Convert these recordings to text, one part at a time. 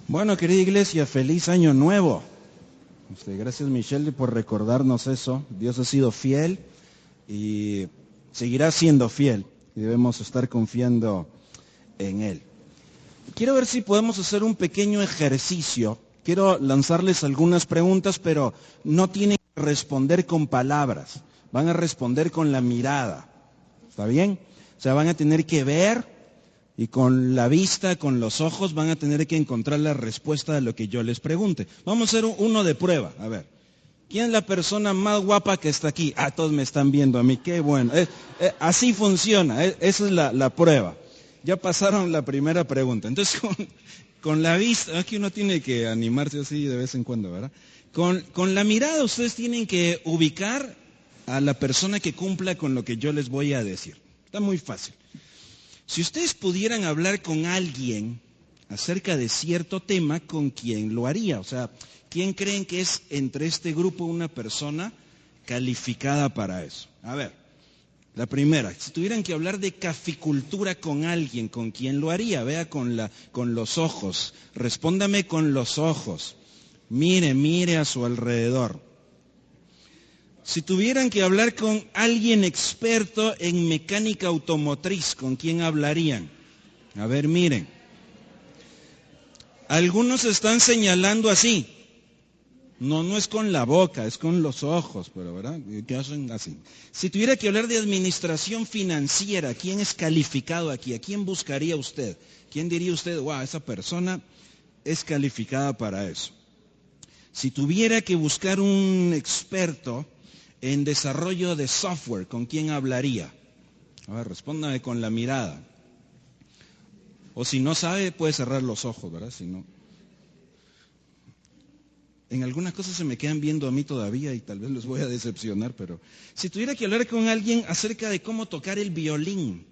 Bueno, querida iglesia, feliz año nuevo. Gracias, Michelle, por recordarnos eso. Dios ha sido fiel y seguirá siendo fiel. Y debemos estar confiando en Él. Quiero ver si podemos hacer un pequeño ejercicio. Quiero lanzarles algunas preguntas, pero no tienen que responder con palabras. Van a responder con la mirada. ¿Está bien? O sea, van a tener que ver y con la vista, con los ojos, van a tener que encontrar la respuesta a lo que yo les pregunte. Vamos a hacer uno de prueba. A ver, ¿quién es la persona más guapa que está aquí? Ah, todos me están viendo a mí, qué bueno. Así funciona, esa es la prueba. Ya pasaron la primera pregunta. Entonces, con la vista, aquí uno tiene que animarse así de vez en cuando, ¿verdad? Con la mirada ustedes tienen que ubicar a la persona que cumpla con lo que yo les voy a decir. Está muy fácil. Si ustedes pudieran hablar con alguien acerca de cierto tema, ¿con quién lo haría? O sea, ¿quién creen que es entre este grupo una persona calificada para eso? A ver, la primera, si tuvieran que hablar de caficultura con alguien, ¿con quién lo haría? Vea con los ojos, respóndame con los ojos, mire a su alrededor. Si tuvieran que hablar con alguien experto en mecánica automotriz, ¿con quién hablarían? A ver, miren. Algunos están señalando así. No es con la boca, es con los ojos, pero ¿verdad? ¿Qué hacen así? Si tuviera que hablar de administración financiera, ¿quién es calificado aquí? ¿A quién buscaría usted? ¿Quién diría usted, wow, esa persona es calificada para eso? Si tuviera que buscar un experto en desarrollo de software, ¿con quién hablaría? A ver, respóndame con la mirada. O si no sabe, puede cerrar los ojos, ¿verdad? Si no. En algunas cosas se me quedan viendo a mí todavía y tal vez los voy a decepcionar, pero si tuviera que hablar con alguien acerca de cómo tocar el violín,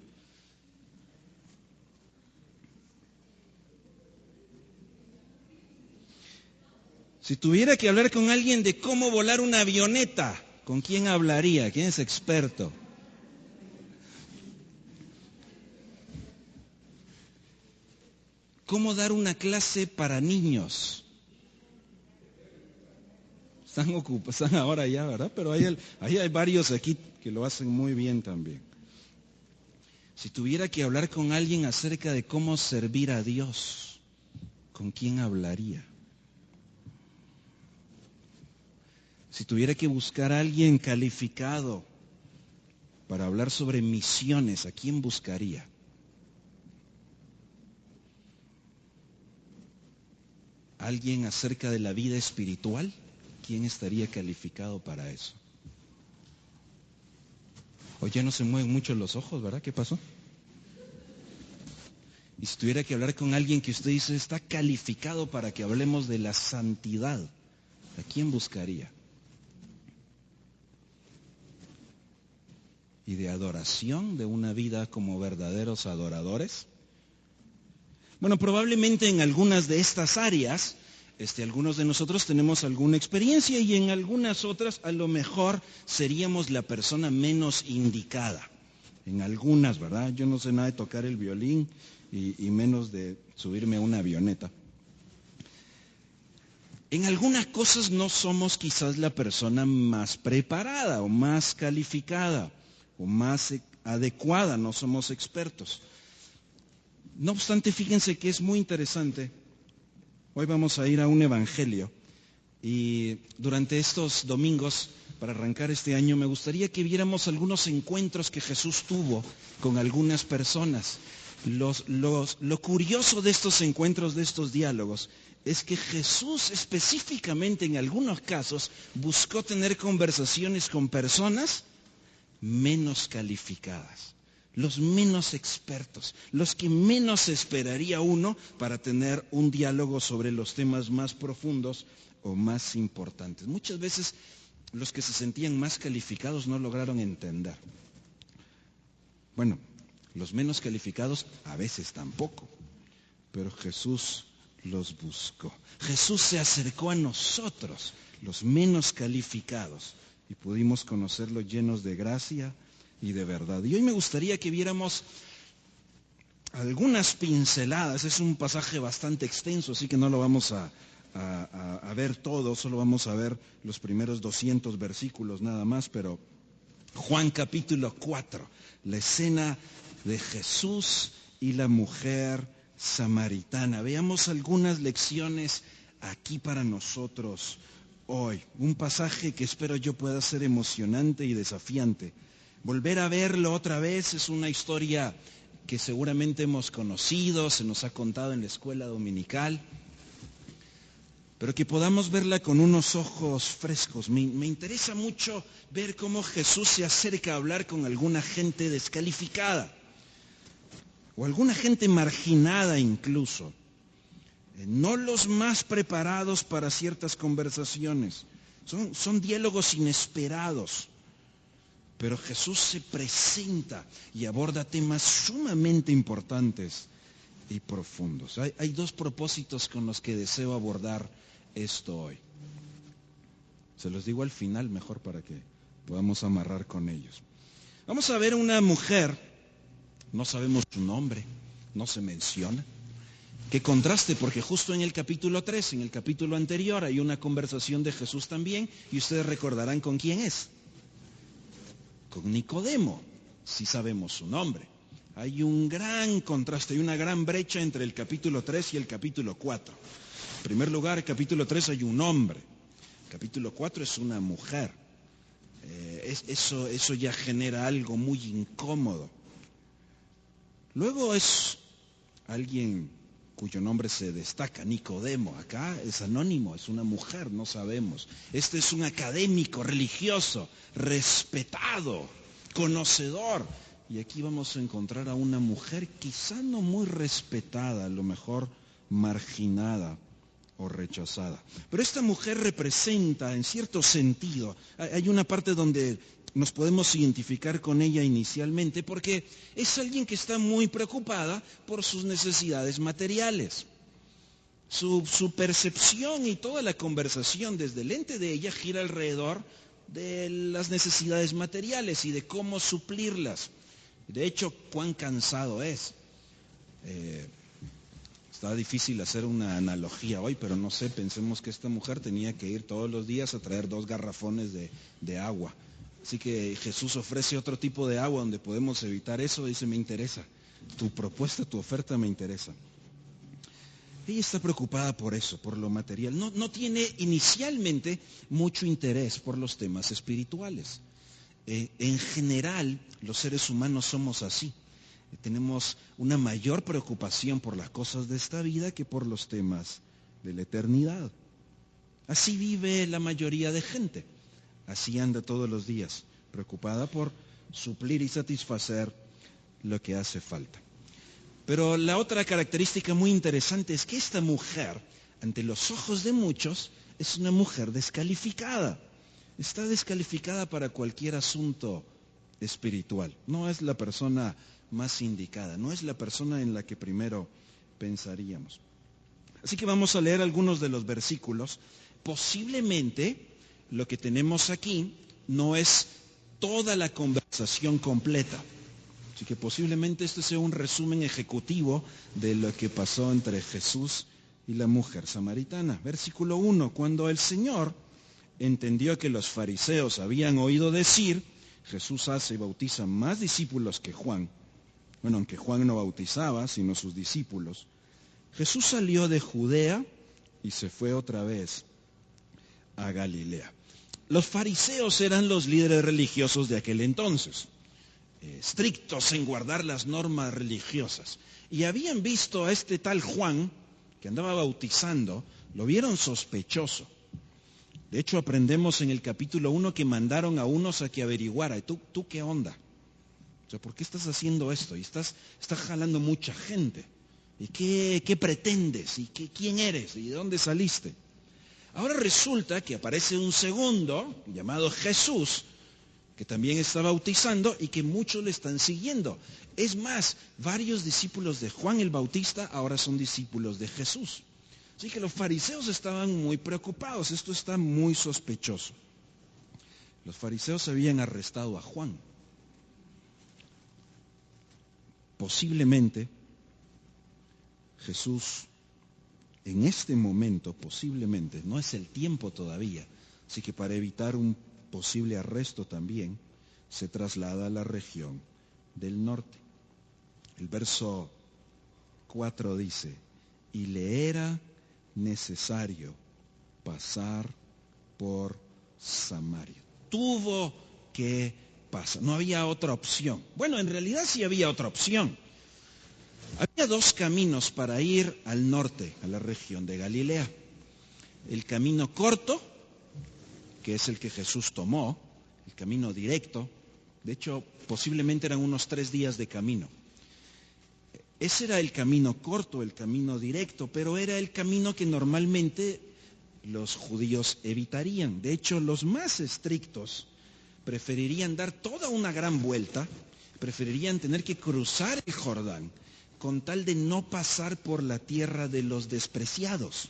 si tuviera que hablar con alguien de cómo volar una avioneta, ¿con quién hablaría? ¿Quién es experto? ¿Cómo dar una clase para niños? Están ahora ya, ¿verdad? Pero ahí hay varios aquí que lo hacen muy bien también. Si tuviera que hablar con alguien acerca de cómo servir a Dios, ¿con quién hablaría? Si tuviera que buscar a alguien calificado para hablar sobre misiones, ¿a quién buscaría? ¿Alguien acerca de la vida espiritual? ¿Quién estaría calificado para eso? O ya no se mueven mucho los ojos, ¿verdad? ¿Qué pasó? Y si tuviera que hablar con alguien que usted dice está calificado para que hablemos de la santidad, ¿a quién buscaría? Y de adoración, de una vida como verdaderos adoradores. Bueno, probablemente en algunas de estas áreas, algunos de nosotros tenemos alguna experiencia y en algunas otras a lo mejor seríamos la persona menos indicada. En algunas, ¿verdad? Yo no sé nada de tocar el violín y menos de subirme a una avioneta. En algunas cosas no somos quizás la persona más preparada o más calificada o más adecuada, no somos expertos. No obstante, fíjense que es muy interesante. Hoy vamos a ir a un evangelio y durante estos domingos, para arrancar este año, me gustaría que viéramos algunos encuentros que Jesús tuvo con algunas personas. Lo curioso de estos encuentros, de estos diálogos, es que Jesús específicamente en algunos casos buscó tener conversaciones con personas menos calificadas, los menos expertos, los que menos esperaría uno para tener un diálogo sobre los temas más profundos o más importantes. Muchas veces los que se sentían más calificados no lograron entender. Bueno, los menos calificados a veces tampoco, pero Jesús los buscó. Jesús se acercó a nosotros, los menos calificados, y pudimos conocerlo llenos de gracia y de verdad. Y hoy me gustaría que viéramos algunas pinceladas. Es un pasaje bastante extenso, así que no lo vamos a ver todo, solo vamos a ver los primeros 200 versículos nada más, pero Juan capítulo 4, la escena de Jesús y la mujer samaritana. Veamos algunas lecciones aquí para nosotros hoy. Un pasaje que espero yo pueda ser emocionante y desafiante. Volver a verlo otra vez es una historia que seguramente hemos conocido, se nos ha contado en la escuela dominical, pero que podamos verla con unos ojos frescos. Me interesa mucho ver cómo Jesús se acerca a hablar con alguna gente descalificada o alguna gente marginada incluso. No los más preparados para ciertas conversaciones. Son diálogos inesperados. Pero Jesús se presenta y aborda temas sumamente importantes y profundos. Hay dos propósitos con los que deseo abordar esto hoy. Se los digo al final mejor para que podamos amarrar con ellos. Vamos a ver una mujer, no sabemos su nombre, no se menciona. Qué contraste, porque justo en el capítulo 3, en el capítulo anterior, hay una conversación de Jesús también, y ustedes recordarán con quién es. Con Nicodemo, si sabemos su nombre. Hay un gran contraste, hay una gran brecha entre el capítulo 3 y el capítulo 4. En primer lugar, el capítulo 3 hay un hombre, el capítulo 4 es una mujer. Eso ya genera algo muy incómodo. Luego es alguien cuyo nombre se destaca, Nicodemo. Acá es anónimo, es una mujer, no sabemos. Este es un académico religioso, respetado, conocedor. Y aquí vamos a encontrar a una mujer quizá no muy respetada, a lo mejor marginada o rechazada. Pero esta mujer representa, en cierto sentido, hay una parte donde nos podemos identificar con ella inicialmente, porque es alguien que está muy preocupada por sus necesidades materiales. Su percepción y toda la conversación desde el ente de ella gira alrededor de las necesidades materiales y de cómo suplirlas. De hecho, cuán cansado es. Está difícil hacer una analogía hoy, pero no sé, pensemos que esta mujer tenía que ir todos los días a traer 2 garrafones de agua. Así que Jesús ofrece otro tipo de agua donde podemos evitar eso. Dice, me interesa. Tu propuesta, tu oferta me interesa. Ella está preocupada por eso, por lo material. No tiene inicialmente mucho interés por los temas espirituales. En general, los seres humanos somos así. Tenemos una mayor preocupación por las cosas de esta vida que por los temas de la eternidad. Así vive la mayoría de gente. Así anda todos los días, preocupada por suplir y satisfacer lo que hace falta. Pero la otra característica muy interesante es que esta mujer, ante los ojos de muchos, es una mujer descalificada. Está descalificada para cualquier asunto espiritual. No es la persona más indicada, no es la persona en la que primero pensaríamos. Así que vamos a leer algunos de los versículos. Posiblemente lo que tenemos aquí no es toda la conversación completa. Así que posiblemente este sea un resumen ejecutivo de lo que pasó entre Jesús y la mujer samaritana. Versículo 1, cuando el Señor entendió que los fariseos habían oído decir, Jesús hace y bautiza más discípulos que Juan. Bueno, aunque Juan no bautizaba, sino sus discípulos. Jesús salió de Judea y se fue otra vez a Galilea. Los fariseos eran los líderes religiosos de aquel entonces, estrictos en guardar las normas religiosas. Y habían visto a este tal Juan, que andaba bautizando, lo vieron sospechoso. De hecho, aprendemos en el capítulo 1 que mandaron a unos a que averiguara, ¿tú qué onda? O sea, ¿por qué estás haciendo esto? Y estás jalando mucha gente. ¿Y qué pretendes? ¿Y quién eres? ¿Y de dónde saliste? Ahora resulta que aparece un segundo, llamado Jesús, que también está bautizando y que muchos le están siguiendo. Es más, varios discípulos de Juan el Bautista ahora son discípulos de Jesús. Así que los fariseos estaban muy preocupados, esto está muy sospechoso. Los fariseos habían arrestado a Juan. Posiblemente Jesús en este momento posiblemente, no es el tiempo todavía, así que para evitar un posible arresto también, se traslada a la región del norte. El verso 4 dice, y le era necesario pasar por Samaria. Tuvo que pasar, no había otra opción. Bueno, en realidad sí había otra opción. Había dos caminos para ir al norte, a la región de Galilea. El camino corto, que es el que Jesús tomó, el camino directo. De hecho, posiblemente eran unos 3 días de camino. Ese era el camino corto, el camino directo, pero era el camino que normalmente los judíos evitarían. De hecho, los más estrictos preferirían dar toda una gran vuelta, preferirían tener que cruzar el Jordán con tal de no pasar por la tierra de los despreciados,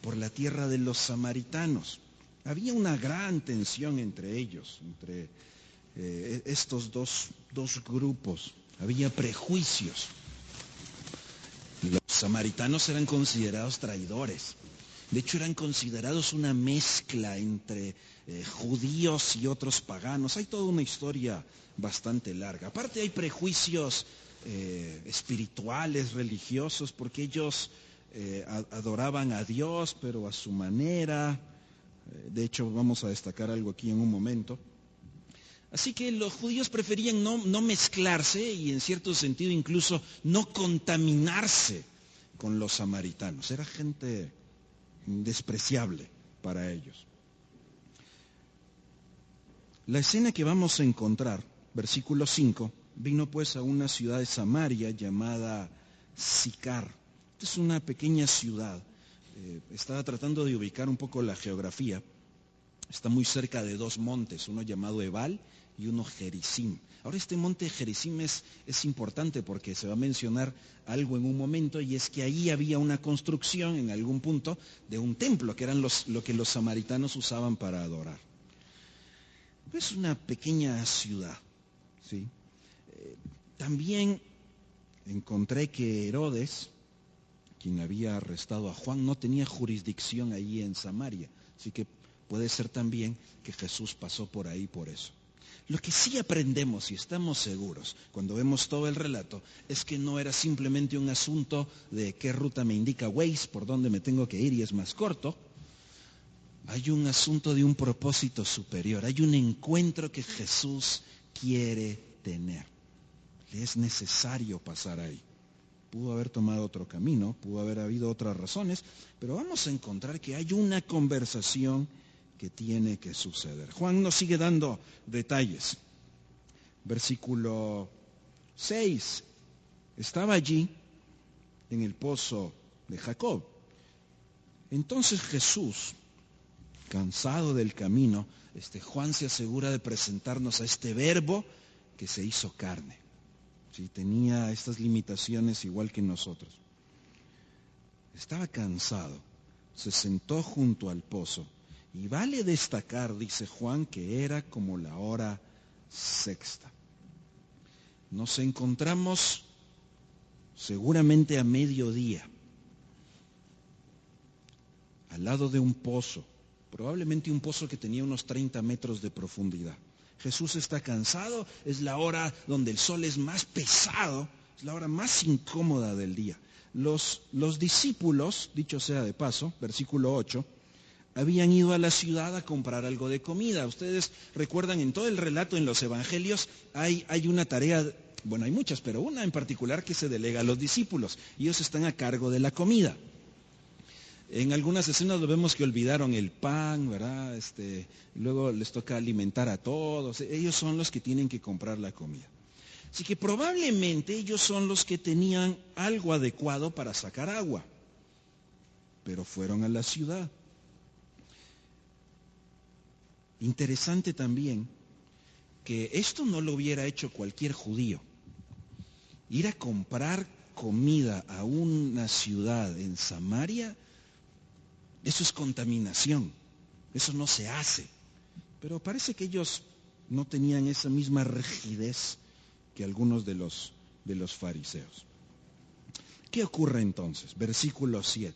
por la tierra de los samaritanos. Había una gran tensión entre ellos, entre estos dos grupos. Había prejuicios. Los samaritanos eran considerados traidores. De hecho, eran considerados una mezcla entre judíos y otros paganos. Hay toda una historia bastante larga. Aparte hay prejuicios espirituales, religiosos, porque ellos adoraban a Dios, pero a su manera. De hecho, vamos a destacar algo aquí en un momento. Así que los judíos preferían no mezclarse y en cierto sentido incluso no contaminarse con los samaritanos. Era gente despreciable para ellos. La escena que vamos a encontrar, versículo 5, vino pues a una ciudad de Samaria llamada Sicar. Esta es una pequeña ciudad. Estaba tratando de ubicar un poco la geografía. Está muy cerca de 2 montes, uno llamado Ebal y uno Gerizim. Ahora este monte Gerizim es importante porque se va a mencionar algo en un momento, y es que ahí había una construcción en algún punto de un templo, que eran lo que los samaritanos usaban para adorar. Es una pequeña ciudad, ¿sí? También encontré que Herodes, quien había arrestado a Juan, no tenía jurisdicción allí en Samaria, así que puede ser también que Jesús pasó por ahí por eso. Lo que sí aprendemos y estamos seguros cuando vemos todo el relato es que no era simplemente un asunto de qué ruta me indica Waze, por dónde me tengo que ir y es más corto. Hay un asunto de un propósito superior, hay un encuentro que Jesús quiere tener. Le es necesario pasar ahí. Pudo haber tomado otro camino, pudo haber habido otras razones, pero vamos a encontrar que hay una conversación que tiene que suceder. Juan nos sigue dando detalles. Versículo 6. Estaba allí en el pozo de Jacob. Entonces Jesús, cansado del camino, Juan se asegura de presentarnos a este verbo que se hizo carne. Sí, tenía estas limitaciones igual que nosotros. Estaba cansado, se sentó junto al pozo. Y vale destacar, dice Juan, que era como la hora 6. Nos encontramos seguramente a mediodía, al lado de un pozo, probablemente un pozo que tenía unos 30 metros de profundidad. Jesús está cansado, es la hora donde el sol es más pesado, es la hora más incómoda del día. Los discípulos, dicho sea de paso, versículo 8, habían ido a la ciudad a comprar algo de comida. Ustedes recuerdan, en todo el relato en los evangelios hay una tarea, bueno, hay muchas, pero una en particular que se delega a los discípulos. Ellos están a cargo de la comida. En algunas escenas lo vemos que olvidaron el pan, ¿verdad? Luego les toca alimentar a todos. Ellos son los que tienen que comprar la comida. Así que probablemente ellos son los que tenían algo adecuado para sacar agua. Pero fueron a la ciudad. Interesante también que esto no lo hubiera hecho cualquier judío. Ir a comprar comida a una ciudad en Samaria, eso es contaminación, eso no se hace. Pero parece que ellos no tenían esa misma rigidez que algunos de los fariseos. ¿Qué ocurre entonces? Versículo 7.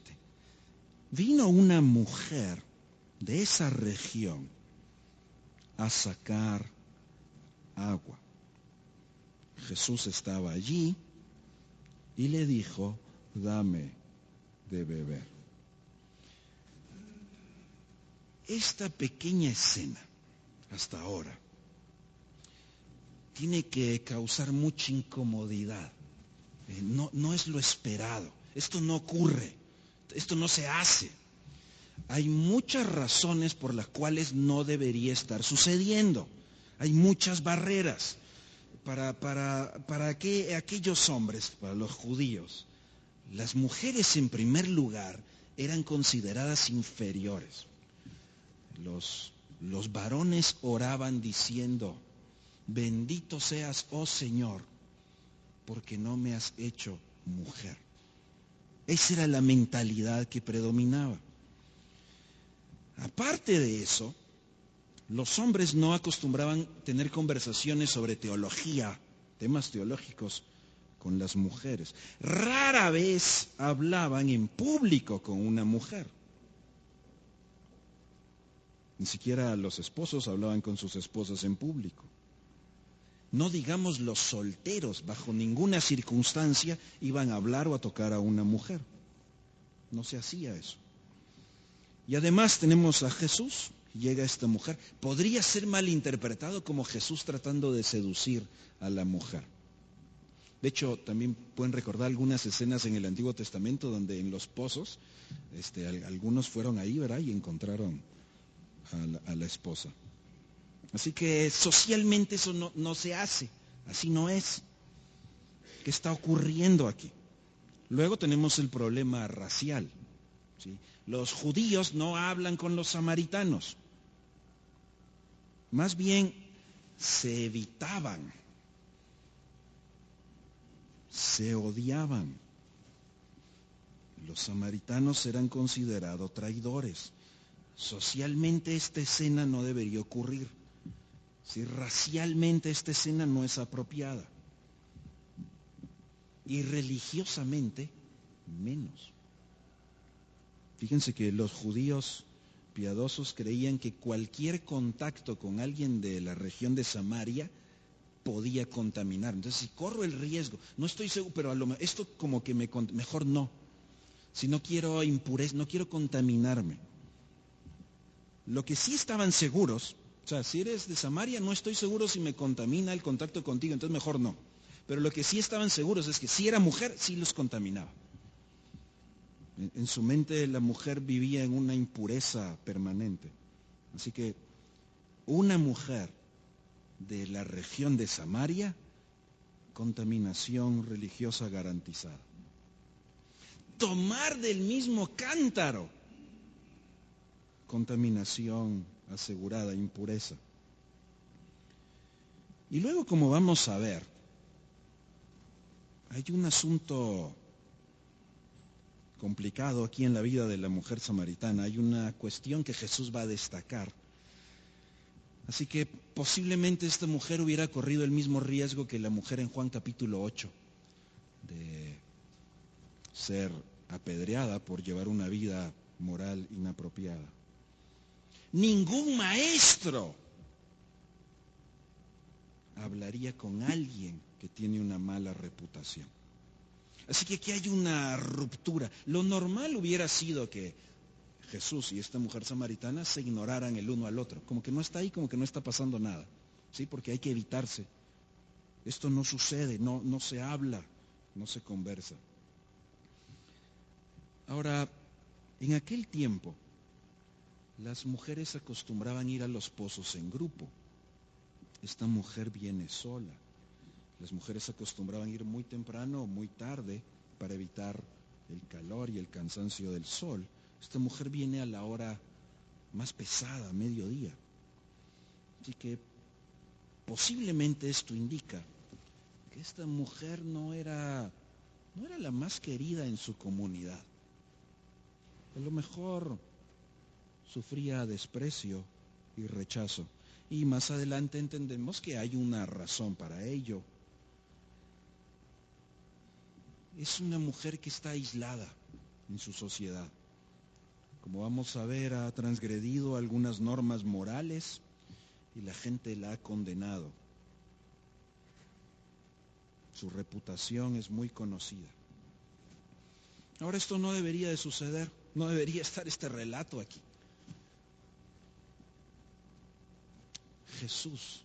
Vino una mujer de esa región a sacar agua. Jesús estaba allí y le dijo, dame de beber. Esta pequeña escena, hasta ahora, tiene que causar mucha incomodidad. No es lo esperado. Esto no ocurre. Esto no se hace. Hay muchas razones por las cuales no debería estar sucediendo. Hay muchas barreras para aquellos hombres, para los judíos. Las mujeres, en primer lugar, eran consideradas inferiores. Los varones oraban diciendo, bendito seas, oh Señor, porque no me has hecho mujer. Esa era la mentalidad que predominaba. Aparte de eso, los hombres no acostumbraban tener conversaciones sobre teología, temas teológicos, con las mujeres. Rara vez hablaban en público con una mujer. Ni siquiera los esposos hablaban con sus esposas en público. No digamos los solteros, bajo ninguna circunstancia iban a hablar o a tocar a una mujer. No se hacía eso. Y además tenemos a Jesús, llega esta mujer. Podría ser malinterpretado como Jesús tratando de seducir a la mujer. De hecho, también pueden recordar algunas escenas en el Antiguo Testamento donde en los pozos, algunos fueron ahí, ¿verdad? Y encontraron a la esposa. Así que socialmente eso no se hace, así no es. ¿Qué está ocurriendo aquí? Luego tenemos el problema racial, ¿sí? Los judíos no hablan con los samaritanos. Más bien se evitaban, se odiaban. Los samaritanos eran considerados traidores. Socialmente esta escena no debería ocurrir. Si racialmente esta escena no es apropiada. Y religiosamente menos. Fíjense que los judíos piadosos creían que cualquier contacto con alguien de la región de Samaria podía contaminar. Entonces, si corro el riesgo, no estoy seguro, pero esto como que mejor no. Si no quiero impureza, no quiero contaminarme. Lo que sí estaban seguros, o sea, si eres de Samaria, no estoy seguro si me contamina el contacto contigo, entonces mejor no. Pero lo que sí estaban seguros es que si era mujer, sí los contaminaba. En su mente la mujer vivía en una impureza permanente. Así que una mujer de la región de Samaria, contaminación religiosa garantizada. Tomar del mismo cántaro, contaminación asegurada, impureza. Y luego, como vamos a ver, hay un asunto complicado aquí en la vida de la mujer samaritana. Hay una cuestión que Jesús va a destacar. Así que posiblemente esta mujer hubiera corrido el mismo riesgo que la mujer en Juan capítulo 8, de ser apedreada por llevar una vida moral inapropiada. Ningún maestro hablaría con alguien que tiene una mala reputación. Así que aquí hay una ruptura. Lo normal hubiera sido que Jesús y esta mujer samaritana se ignoraran el uno al otro. Como que no está ahí, como que no está pasando nada. ¿Sí? Porque hay que evitarse. Esto no sucede, no se habla, no se conversa. Ahora, en aquel tiempo, las mujeres acostumbraban ir a los pozos en grupo. Esta mujer viene sola. Las mujeres acostumbraban ir muy temprano o muy tarde para evitar el calor y el cansancio del sol. Esta mujer viene a la hora más pesada, mediodía. Así que posiblemente esto indica que esta mujer no era la más querida en su comunidad. A lo mejor sufría desprecio y rechazo. Y más adelante entendemos que hay una razón para ello. es una mujer que está aislada en su sociedad. Como vamos a ver, ha transgredido algunas normas morales y la gente la ha condenado. Su reputación es muy conocida. Ahora, esto no debería de suceder, no debería estar este relato aquí. Jesús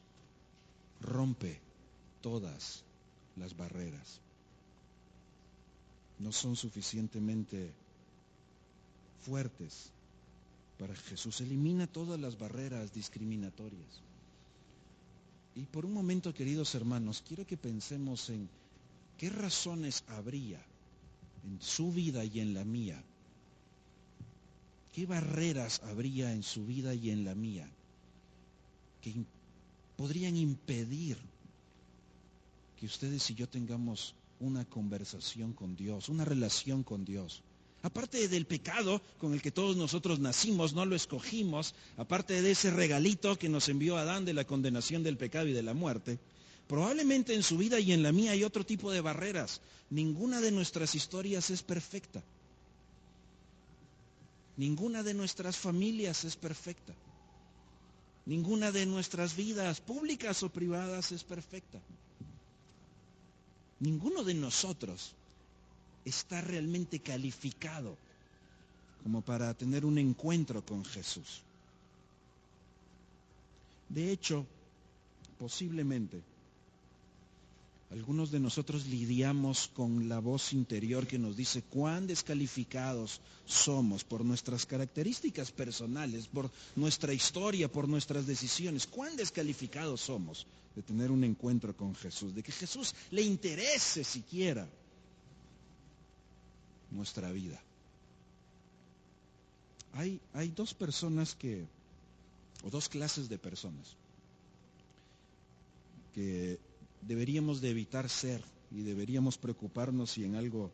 rompe todas las barreras. No son suficientemente fuertes para Jesús. Elimina todas las barreras discriminatorias. Y por un momento, queridos hermanos, quiero que pensemos en qué razones habría en su vida y en la mía. ¿Qué barreras habría en su vida y en la mía que podrían impedir que ustedes y yo tengamos una conversación con Dios, una relación con Dios? Aparte del pecado con el que todos nosotros nacimos, no lo escogimos, aparte de ese regalito que nos envió Adán de la condenación del pecado y de la muerte, probablemente en su vida y en la mía hay otro tipo de barreras. Ninguna de nuestras historias es perfecta. Ninguna de nuestras familias es perfecta. Ninguna de nuestras vidas, públicas o privadas, es perfecta. Ninguno de nosotros está realmente calificado como para tener un encuentro con Jesús. De hecho, posiblemente, algunos de nosotros lidiamos con la voz interior que nos dice cuán descalificados somos por nuestras características personales, por nuestra historia, por nuestras decisiones. Cuán descalificados somos de tener un encuentro con Jesús, de que Jesús le interese siquiera nuestra vida. Hay dos clases de personas que deberíamos de evitar ser y deberíamos preocuparnos si en algo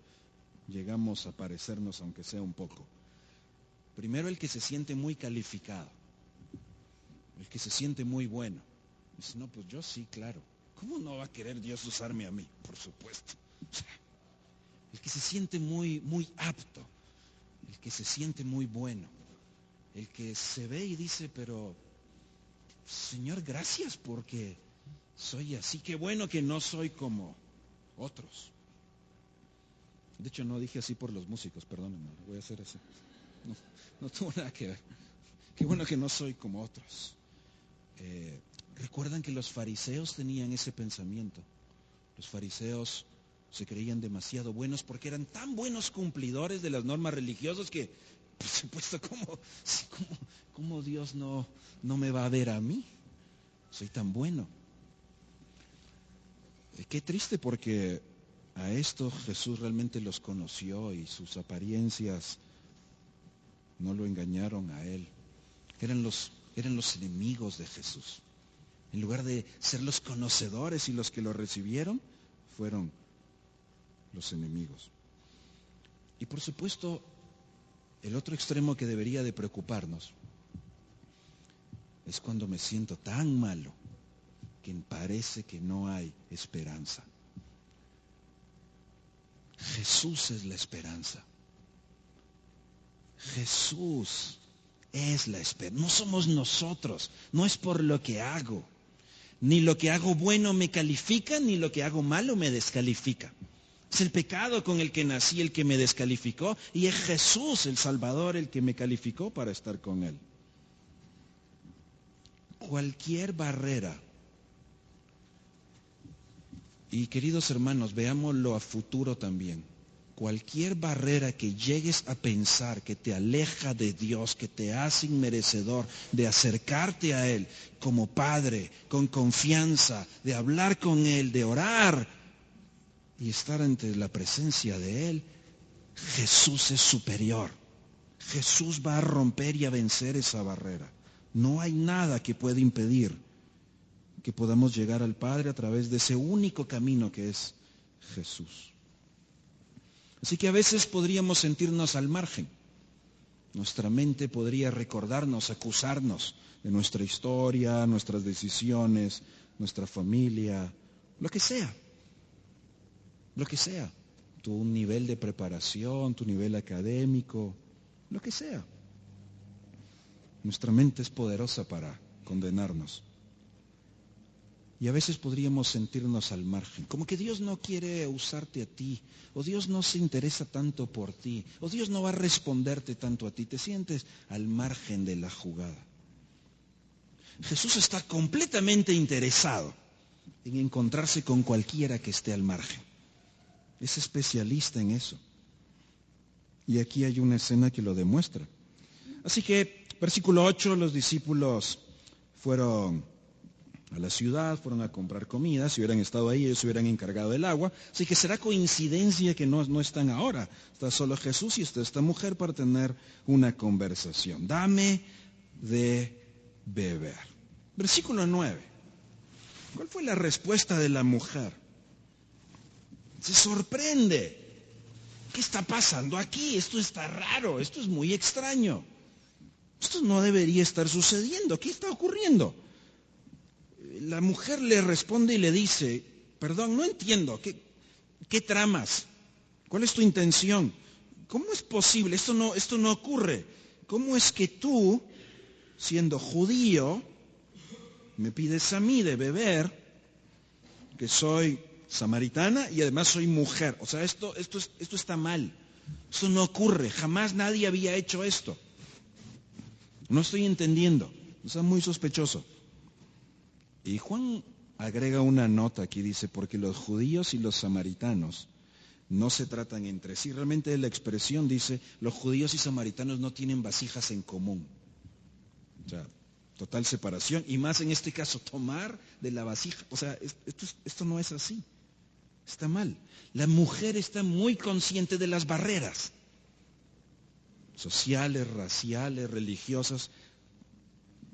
llegamos a parecernos, aunque sea un poco. Primero, el que se siente muy calificado, el que se siente muy bueno. Dice, no, pues yo sí, claro. ¿Cómo no va a querer Dios usarme a mí? Por supuesto. El que se siente muy, muy apto, el que se siente muy bueno, el que se ve y dice, pero Señor, gracias porque soy así. Qué bueno que no soy como otros. De hecho, no dije así por los músicos, perdónenme, voy a hacer así. No tuvo nada que ver. Qué bueno que no soy como otros. Recuerdan que los fariseos tenían ese pensamiento. Los fariseos se creían demasiado buenos porque eran tan buenos cumplidores de las normas religiosas que, por supuesto, ¿cómo Dios no me va a ver a mí? Soy tan bueno. Qué triste, porque a esto Jesús realmente los conoció y sus apariencias no lo engañaron a él. Eran los enemigos de Jesús. En lugar de ser los conocedores y los que lo recibieron, fueron los enemigos. Y por supuesto, el otro extremo que debería de preocuparnos es cuando me siento tan malo que parece que no hay esperanza. Jesús es la esperanza. Jesús es la esperanza. No somos nosotros, no es por lo que hago. Ni lo que hago bueno me califica, ni lo que hago malo me descalifica. Es el pecado con el que nací el que me descalificó, y es Jesús, el Salvador, el que me calificó para estar con Él. Cualquier barrera, y queridos hermanos, veámoslo a futuro también. Cualquier barrera que llegues a pensar que te aleja de Dios, que te hace inmerecedor de acercarte a Él como Padre, con confianza, de hablar con Él, de orar y estar ante la presencia de Él, Jesús es superior. Jesús va a romper y a vencer esa barrera. No hay nada que pueda impedir que podamos llegar al Padre a través de ese único camino que es Jesús. Así que a veces podríamos sentirnos al margen. Nuestra mente podría recordarnos, acusarnos de nuestra historia, nuestras decisiones, nuestra familia, lo que sea. Lo que sea. tu nivel de preparación, tu nivel académico, lo que sea. Nuestra mente es poderosa para condenarnos. Y a veces podríamos sentirnos al margen, como que Dios no quiere usarte a ti, o Dios no se interesa tanto por ti, o Dios no va a responderte tanto a ti. Te sientes al margen de la jugada. Jesús está completamente interesado en encontrarse con cualquiera que esté al margen. Es especialista en eso. Y aquí hay una escena que lo demuestra. Así que, versículo 8, los discípulos fueron a la ciudad, fueron a comprar comida. Si hubieran estado ahí, ellos se hubieran encargado del agua. Así que será coincidencia que no están ahora. Está solo Jesús y está esta mujer para tener una conversación. Dame de beber. Versículo 9. ¿Cuál fue la respuesta de la mujer? Se sorprende. ¿Qué está pasando aquí? Esto está raro, esto es muy extraño. Esto no debería estar sucediendo. ¿Qué está ocurriendo? La mujer le responde y le dice, perdón, no entiendo, ¿qué tramas? ¿Cuál es tu intención? ¿Cómo es posible? Esto no ocurre. ¿Cómo es que tú, siendo judío, me pides a mí de beber, que soy samaritana y además soy mujer? O sea, esto está mal. Esto no ocurre. Jamás nadie había hecho esto. No estoy entendiendo. Está muy sospechoso. Y Juan agrega una nota aquí, dice, porque los judíos y los samaritanos no se tratan entre sí. Realmente la expresión dice, los judíos y samaritanos no tienen vasijas en común. O sea, total separación. Y más en este caso, tomar de la vasija. O sea, esto no es así. Está mal. La mujer está muy consciente de las barreras sociales, raciales, religiosas.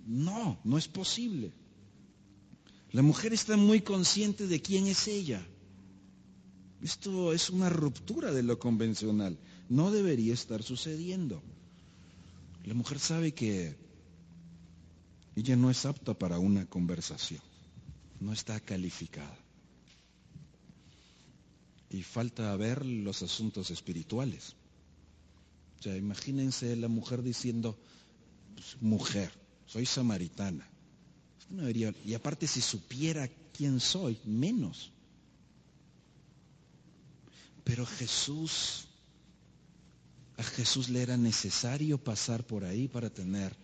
No es posible. La mujer está muy consciente de quién es ella. Esto es una ruptura de lo convencional. No debería estar sucediendo. La mujer sabe que ella no es apta para una conversación. No está calificada. Y falta ver los asuntos espirituales. O sea, imagínense la mujer diciendo, pues, mujer, soy samaritana. No debería, y aparte si supiera quién soy, menos. Pero a Jesús le era necesario pasar por ahí para tener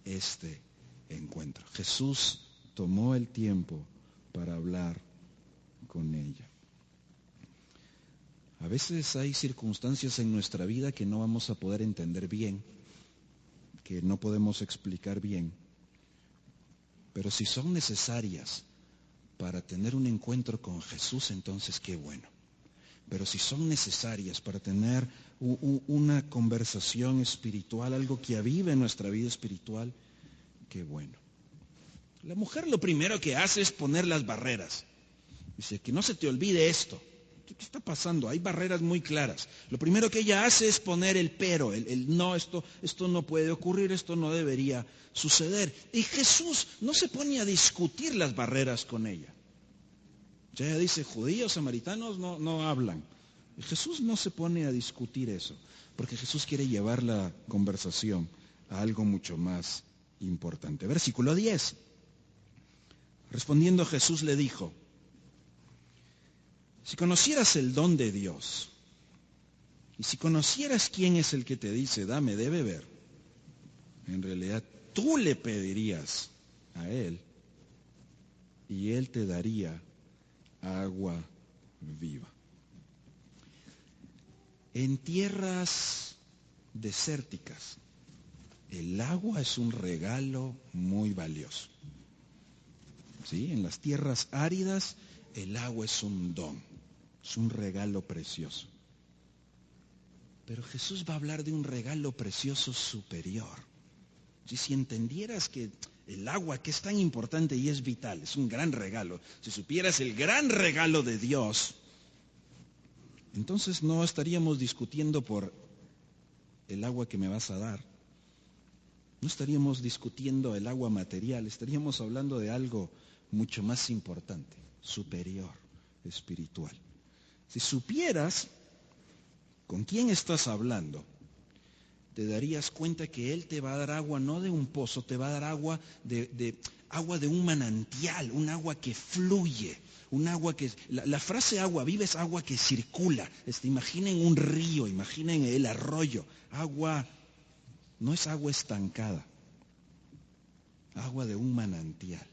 este encuentro. Jesús tomó el tiempo para hablar con ella. A veces hay circunstancias en nuestra vida que no vamos a poder entender bien, que no podemos explicar bien, pero si son necesarias para tener un encuentro con Jesús, entonces qué bueno. Pero si son necesarias para tener una conversación espiritual, algo que avive nuestra vida espiritual, qué bueno. La mujer lo primero que hace es poner las barreras. Dice, que no se te olvide esto. ¿Qué está pasando? Hay barreras muy claras. Lo primero que ella hace es poner el pero, el no, esto no puede ocurrir, esto no debería suceder. Y Jesús no se pone a discutir las barreras con ella. Ya ella dice, judíos, samaritanos no hablan. Y Jesús no se pone a discutir eso, porque Jesús quiere llevar la conversación a algo mucho más importante. Versículo 10. Respondiendo Jesús le dijo, si conocieras el don de Dios, y si conocieras quién es el que te dice, dame de beber, en realidad tú le pedirías a Él, y Él te daría agua viva. En tierras desérticas, el agua es un regalo muy valioso. ¿Sí? En las tierras áridas, el agua es un don, es un regalo precioso. Pero Jesús va a hablar de un regalo precioso superior. Si entendieras que el agua, que es tan importante y es vital, es un gran regalo, si supieras el gran regalo de Dios, entonces no estaríamos discutiendo por el agua que me vas a dar. No estaríamos discutiendo el agua material, estaríamos hablando de algo mucho más importante, superior, espiritual. Si supieras con quién estás hablando, te darías cuenta que Él te va a dar agua no de un pozo, te va a dar agua agua de un manantial, un agua que fluye, un agua que... La frase agua viva es agua que circula. Imaginen un río, imaginen el arroyo. Agua, no es agua estancada, agua de un manantial.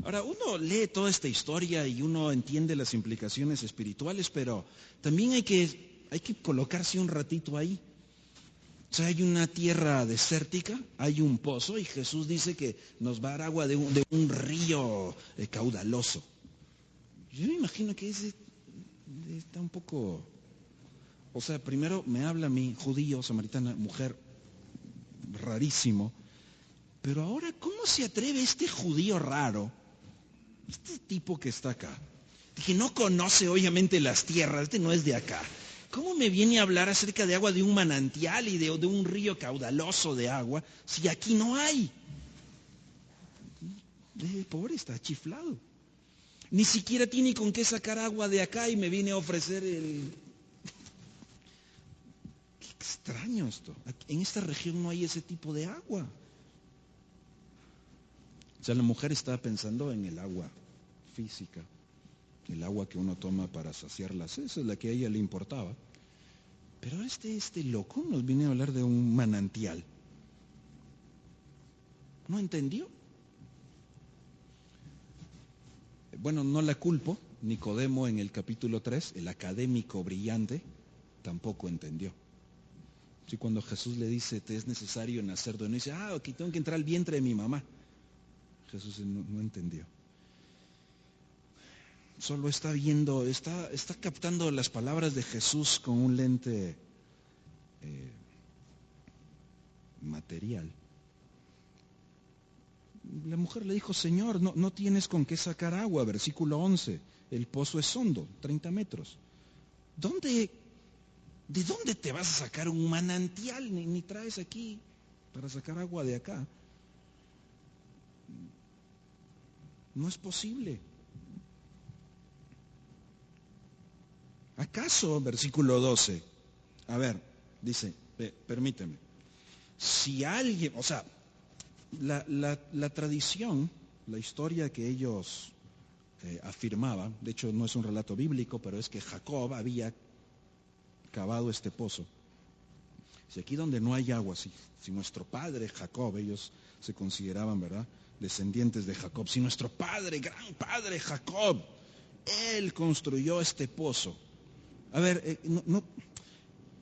Ahora, uno lee toda esta historia y uno entiende las implicaciones espirituales, pero también hay que colocarse un ratito ahí. O sea, hay una tierra desértica, hay un pozo y Jesús dice que nos va a dar agua de un río caudaloso. Yo me imagino que está un poco... O sea, primero me habla mi judío, samaritana, mujer, rarísimo. Pero ahora, ¿cómo se atreve este judío raro, este tipo que está acá, que no conoce obviamente las tierras, este no es de acá? ¿Cómo me viene a hablar acerca de agua de un manantial y de un río caudaloso de agua si aquí no hay? El pobre está chiflado. Ni siquiera tiene con qué sacar agua de acá y me viene a ofrecer el... Qué extraño esto. En esta región no hay ese tipo de agua. O sea, la mujer estaba pensando en el agua física, el agua que uno toma para saciar la sed, esa es la que a ella le importaba. Pero este loco nos viene a hablar de un manantial. ¿No entendió? Bueno, no la culpo. Nicodemo en el capítulo 3, el académico brillante, tampoco entendió. Si cuando Jesús le dice, te es necesario nacer de nuevo, dice, ok, tengo que entrar al vientre de mi mamá. Jesús no entendió. Solo está viendo, está captando las palabras de Jesús con un lente material. La mujer le dijo, Señor, no tienes con qué sacar agua. Versículo 11, el pozo es hondo, 30 metros. ¿De dónde te vas a sacar un manantial? Ni traes aquí para sacar agua de acá. No es posible. ¿Acaso, versículo 12, a ver, dice, permíteme, si alguien, o sea, la tradición, la historia que ellos afirmaban, de hecho no es un relato bíblico, pero es que Jacob había cavado este pozo. Si aquí donde no hay agua, si nuestro padre Jacob, ellos se consideraban, ¿verdad?, descendientes de Jacob, si nuestro padre, gran padre Jacob, él construyó este pozo. A ver,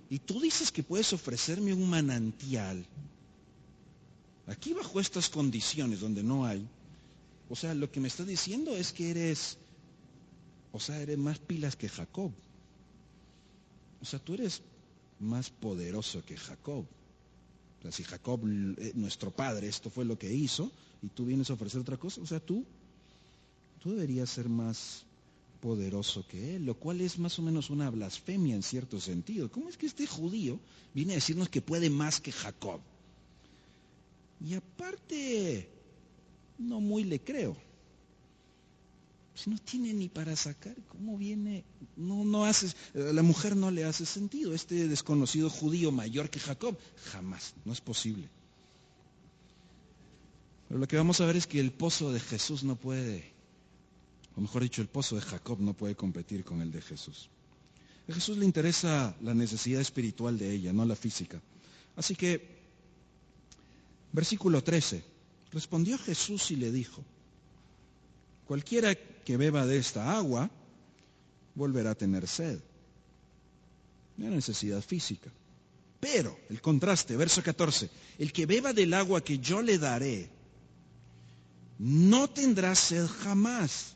y tú dices que puedes ofrecerme un manantial aquí bajo estas condiciones donde no hay. O sea, lo que me está diciendo es que eres más pilas que Jacob. O sea, tú eres más poderoso que Jacob. O sea, si Jacob, nuestro padre, esto fue lo que hizo, y tú vienes a ofrecer otra cosa, o sea, tú deberías ser más poderoso que él, lo cual es más o menos una blasfemia en cierto sentido. ¿Cómo es que este judío viene a decirnos que puede más que Jacob? Y aparte, no muy le creo. Si no tiene ni para sacar, ¿cómo viene? No hace, la mujer no le hace sentido. Este desconocido judío mayor que Jacob, jamás, no es posible. Pero lo que vamos a ver es que el pozo de Jesús no puede, o mejor dicho, el pozo de Jacob no puede competir con el de Jesús. A Jesús le interesa la necesidad espiritual de ella, no la física. Así que, versículo 13, respondió Jesús y le dijo, cualquiera que beba de esta agua volverá a tener sed. Una necesidad física. Pero, el contraste, verso 14, el que beba del agua que yo le daré, no tendrá sed jamás,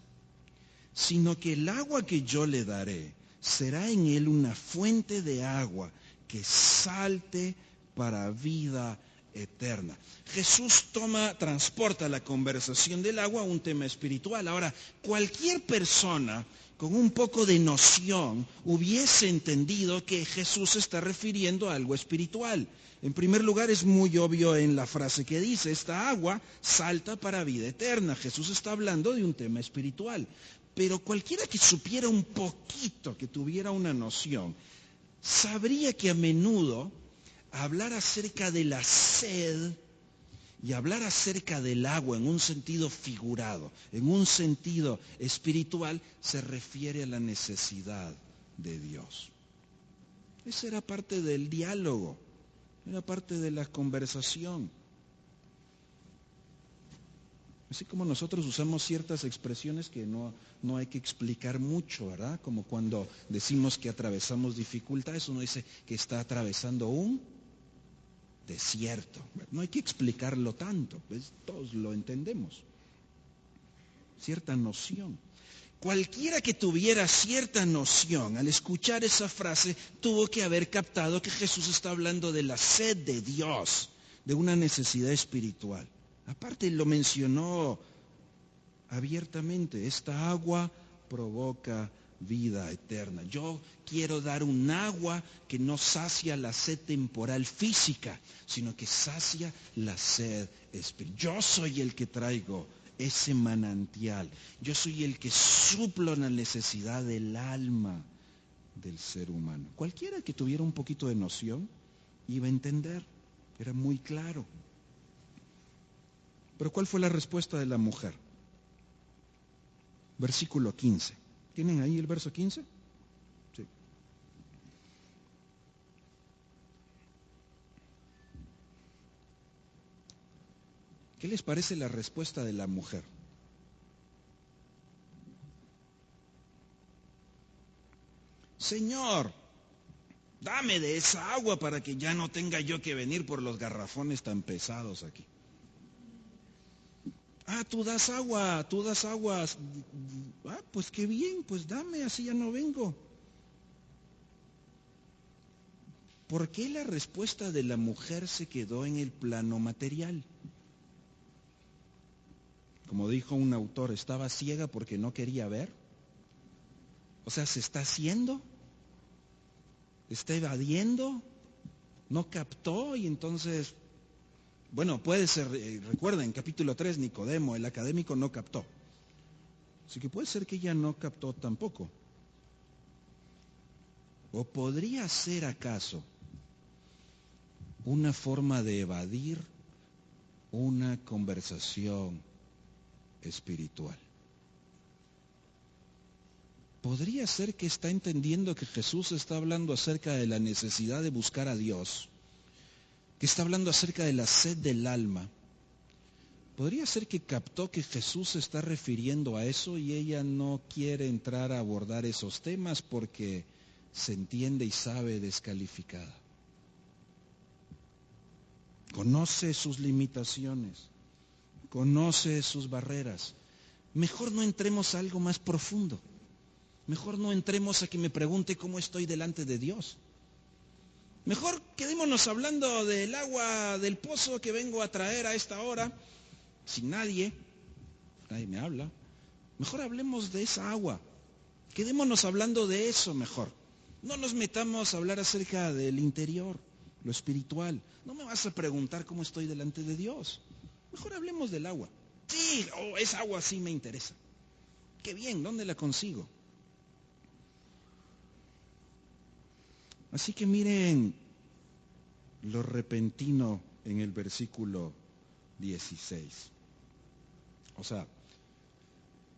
sino que el agua que yo le daré será en él una fuente de agua que salte para vida eterna. Jesús transporta la conversación del agua a un tema espiritual. Ahora, cualquier persona con un poco de noción hubiese entendido que Jesús se está refiriendo a algo espiritual. En primer lugar, es muy obvio en la frase que dice, esta agua salta para vida eterna. Jesús está hablando de un tema espiritual. Pero cualquiera que supiera un poquito, que tuviera una noción, sabría que a menudo hablar acerca de la sed y hablar acerca del agua en un sentido figurado, en un sentido espiritual, se refiere a la necesidad de Dios. Esa era parte del diálogo, era parte de la conversación. Así como nosotros usamos ciertas expresiones que no hay que explicar mucho, ¿verdad? Como cuando decimos que atravesamos dificultades, uno dice que está atravesando un desierto. No hay que explicarlo tanto, pues todos lo entendemos. Cierta noción. Cualquiera que tuviera cierta noción al escuchar esa frase tuvo que haber captado que Jesús está hablando de la sed de Dios, de una necesidad espiritual. Aparte lo mencionó abiertamente, esta agua provoca vida eterna. Yo quiero dar un agua que no sacia la sed temporal física, sino que sacia la sed espiritual. Yo soy el que traigo ese manantial. Yo soy el que suplo la necesidad del alma del ser humano. Cualquiera que tuviera un poquito de noción iba a entender. Era muy claro. Pero ¿cuál fue la respuesta de la mujer? Versículo 15. ¿Tienen ahí el verso 15? Sí. ¿Qué les parece la respuesta de la mujer? Señor, dame de esa agua para que ya no tenga yo que venir por los garrafones tan pesados aquí. Ah, tú das agua, tú das aguas. Ah, pues qué bien, pues dame, así ya no vengo. ¿Por qué la respuesta de la mujer se quedó en el plano material? Como dijo un autor, estaba ciega porque no quería ver. O sea, ¿se está haciendo? ¿Está evadiendo? ¿No captó? Y entonces, bueno, puede ser, recuerden, capítulo 3, Nicodemo, el académico no captó. Así que puede ser que ella no captó tampoco. ¿O podría ser acaso una forma de evadir una conversación espiritual? ¿Podría ser que está entendiendo que Jesús está hablando acerca de la necesidad de buscar a Dios? Que está hablando acerca de la sed del alma. ¿Podría ser que captó que Jesús se está refiriendo a eso y ella no quiere entrar a abordar esos temas porque se entiende y sabe descalificada? Conoce sus limitaciones, conoce sus barreras. Mejor no entremos a algo más profundo. Mejor no entremos a que me pregunte cómo estoy delante de Dios. Mejor quedémonos hablando del agua del pozo que vengo a traer a esta hora, sin nadie me habla. Mejor hablemos de esa agua. Quedémonos hablando de eso mejor. No nos metamos a hablar acerca del interior, lo espiritual. No me vas a preguntar cómo estoy delante de Dios. Mejor hablemos del agua. Sí, esa agua sí me interesa. Qué bien, ¿dónde la consigo? Así que miren lo repentino en el versículo 16. O sea,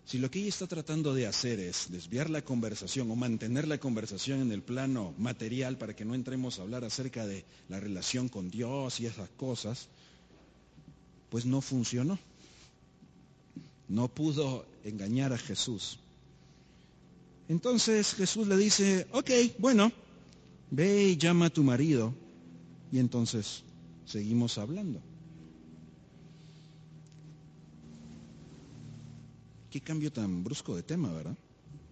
si lo que ella está tratando de hacer es desviar la conversación o mantener la conversación en el plano material para que no entremos a hablar acerca de la relación con Dios y esas cosas, pues no funcionó. No pudo engañar a Jesús. Entonces Jesús le dice, ok, bueno, ve y llama a tu marido. Y entonces seguimos hablando. Qué cambio tan brusco de tema, ¿verdad?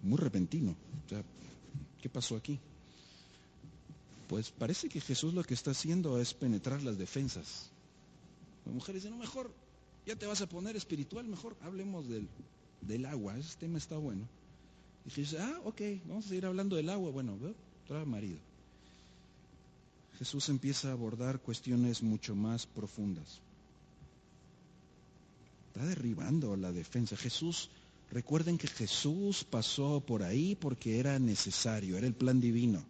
Muy repentino. O sea, ¿qué pasó aquí? Pues parece que Jesús lo que está haciendo es penetrar las defensas. La mujer dice, no, mejor, ya te vas a poner espiritual, mejor hablemos del agua, ese tema está bueno. Y Jesús dice, ok, vamos a seguir hablando del agua. Bueno, trae marido. Jesús empieza a abordar cuestiones mucho más profundas. Está derribando la defensa. Recuerden que Jesús pasó por ahí porque era necesario, era el plan divino.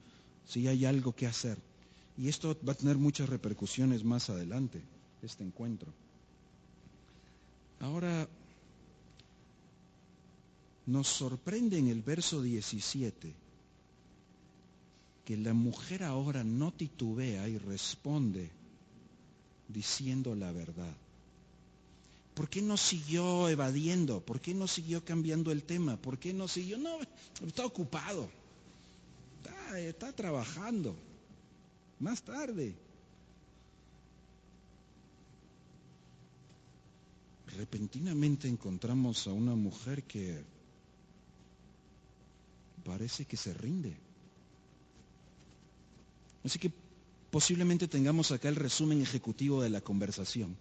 Sí hay algo que hacer. Y esto va a tener muchas repercusiones más adelante, este encuentro. Ahora, nos sorprende en el verso 17 que la mujer ahora no titubea y responde diciendo la verdad. ¿Por qué no siguió evadiendo? ¿Por qué no siguió cambiando el tema? ¿Por qué no siguió? No, está ocupado. Está trabajando. Más tarde. Repentinamente encontramos a una mujer que parece que se rinde. Así que posiblemente tengamos acá el resumen ejecutivo de la conversación.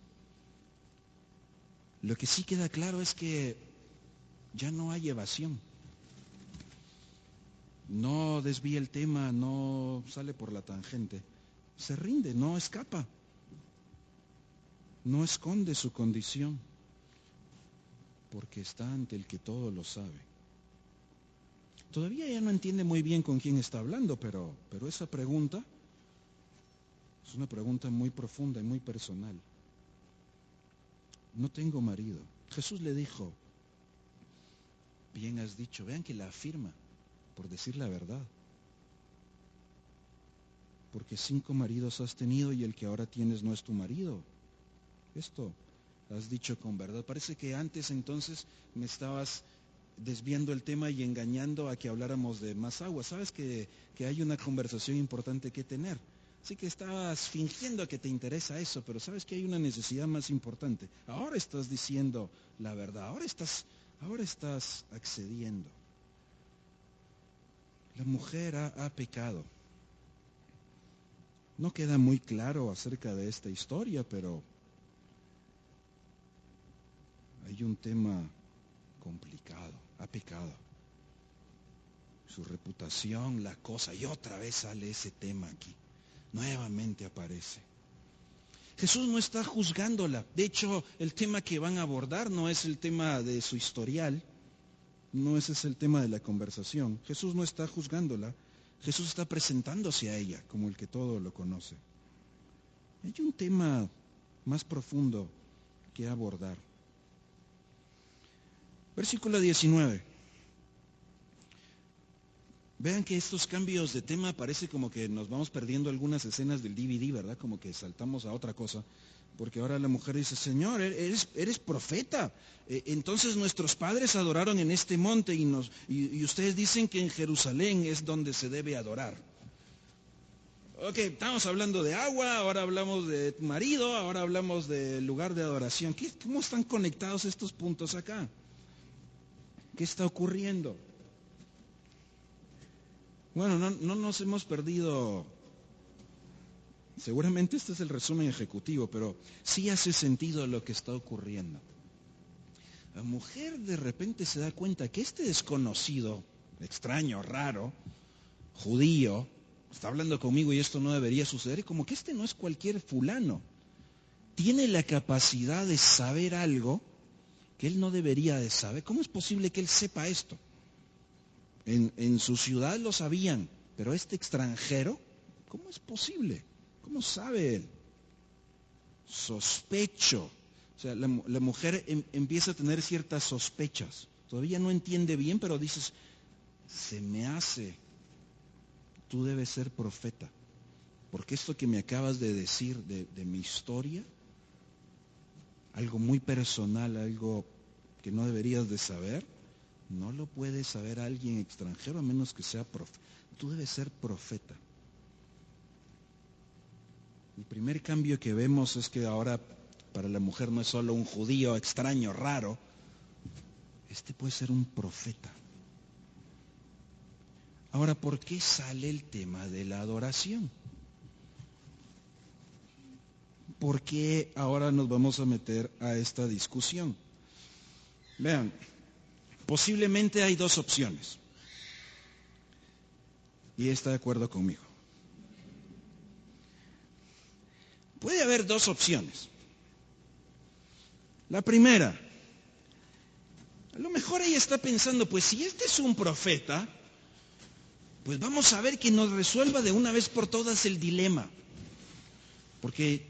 Lo que sí queda claro es que ya no hay evasión. No desvía el tema, no sale por la tangente. Se rinde, no escapa. No esconde su condición, porque está ante el que todo lo sabe. Todavía ella no entiende muy bien con quién está hablando, pero esa pregunta es una pregunta muy profunda y muy personal. No tengo marido. Jesús le dijo, bien has dicho, vean que la afirma por decir la verdad. Porque 5 maridos has tenido y el que ahora tienes no es tu marido. Esto has dicho con verdad. Parece que antes entonces me estabas desviando el tema y engañando a que habláramos de más agua. Sabes que hay una conversación importante que tener. Así que estabas fingiendo que te interesa eso, pero sabes que hay una necesidad más importante. Ahora estás diciendo la verdad, ahora estás accediendo. La mujer ha pecado. No queda muy claro acerca de esta historia, pero hay un tema complicado. Ha pecado. Su reputación, la cosa, y otra vez sale ese tema aquí. Nuevamente aparece. Jesús no está juzgándola. De hecho, el tema que van a abordar no es el tema de su historial, no ese es el tema de la conversación. Jesús no está juzgándola. Jesús está presentándose a ella como el que todo lo conoce. Hay un tema más profundo que abordar. Versículo 19. Vean que estos cambios de tema parece como que nos vamos perdiendo algunas escenas del DVD, ¿verdad? Como que saltamos a otra cosa. Porque ahora la mujer dice, Señor, eres profeta. Entonces nuestros padres adoraron en este monte y ustedes dicen que en Jerusalén es donde se debe adorar. Ok, estamos hablando de agua, ahora hablamos de marido, ahora hablamos del lugar de adoración. ¿Cómo están conectados estos puntos acá? ¿Qué está ocurriendo? Bueno, no nos hemos perdido. Seguramente este es el resumen ejecutivo, pero sí hace sentido lo que está ocurriendo. La mujer de repente se da cuenta que este desconocido, extraño, raro, judío, está hablando conmigo y esto no debería suceder, y como que este no es cualquier fulano. Tiene la capacidad de saber algo que él no debería de saber. ¿Cómo es posible que él sepa esto? En su ciudad lo sabían, pero este extranjero, ¿cómo es posible? ¿Cómo sabe él? Sospecho. O sea, la mujer empieza a tener ciertas sospechas. Todavía no entiende bien, pero dices, se me hace, tú debes ser profeta. Porque esto que me acabas de decir de mi historia, algo muy personal, algo que no deberías de saber, no lo puede saber alguien extranjero a menos que sea profeta. Tú debes ser profeta. El primer cambio que vemos es que ahora para la mujer no es solo un judío extraño, raro, este puede ser un profeta. Ahora, ¿por qué sale el tema de la adoración? ¿Por qué ahora nos vamos a meter a esta discusión? Vean, posiblemente hay 2 opciones. Y está de acuerdo conmigo. Puede haber 2 opciones. La primera, a lo mejor ella está pensando, pues si este es un profeta, Pues vamos a ver que nos resuelva de una vez por todas el dilema. Porque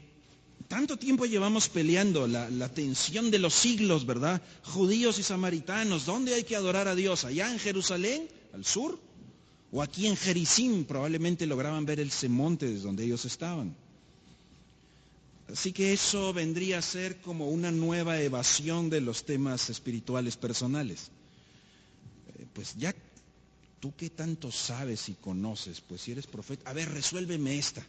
tanto tiempo llevamos peleando la tensión de los siglos, ¿verdad? Judíos y samaritanos, ¿dónde hay que adorar a Dios? ¿Allá en Jerusalén, al sur? ¿O aquí en Gerizim? Probablemente lograban ver ese monte desde donde ellos estaban. Así que eso vendría a ser como una nueva evasión de los temas espirituales personales. Pues ya, ¿tú qué tanto sabes y conoces? Pues si eres profeta, a ver, resuélveme esta.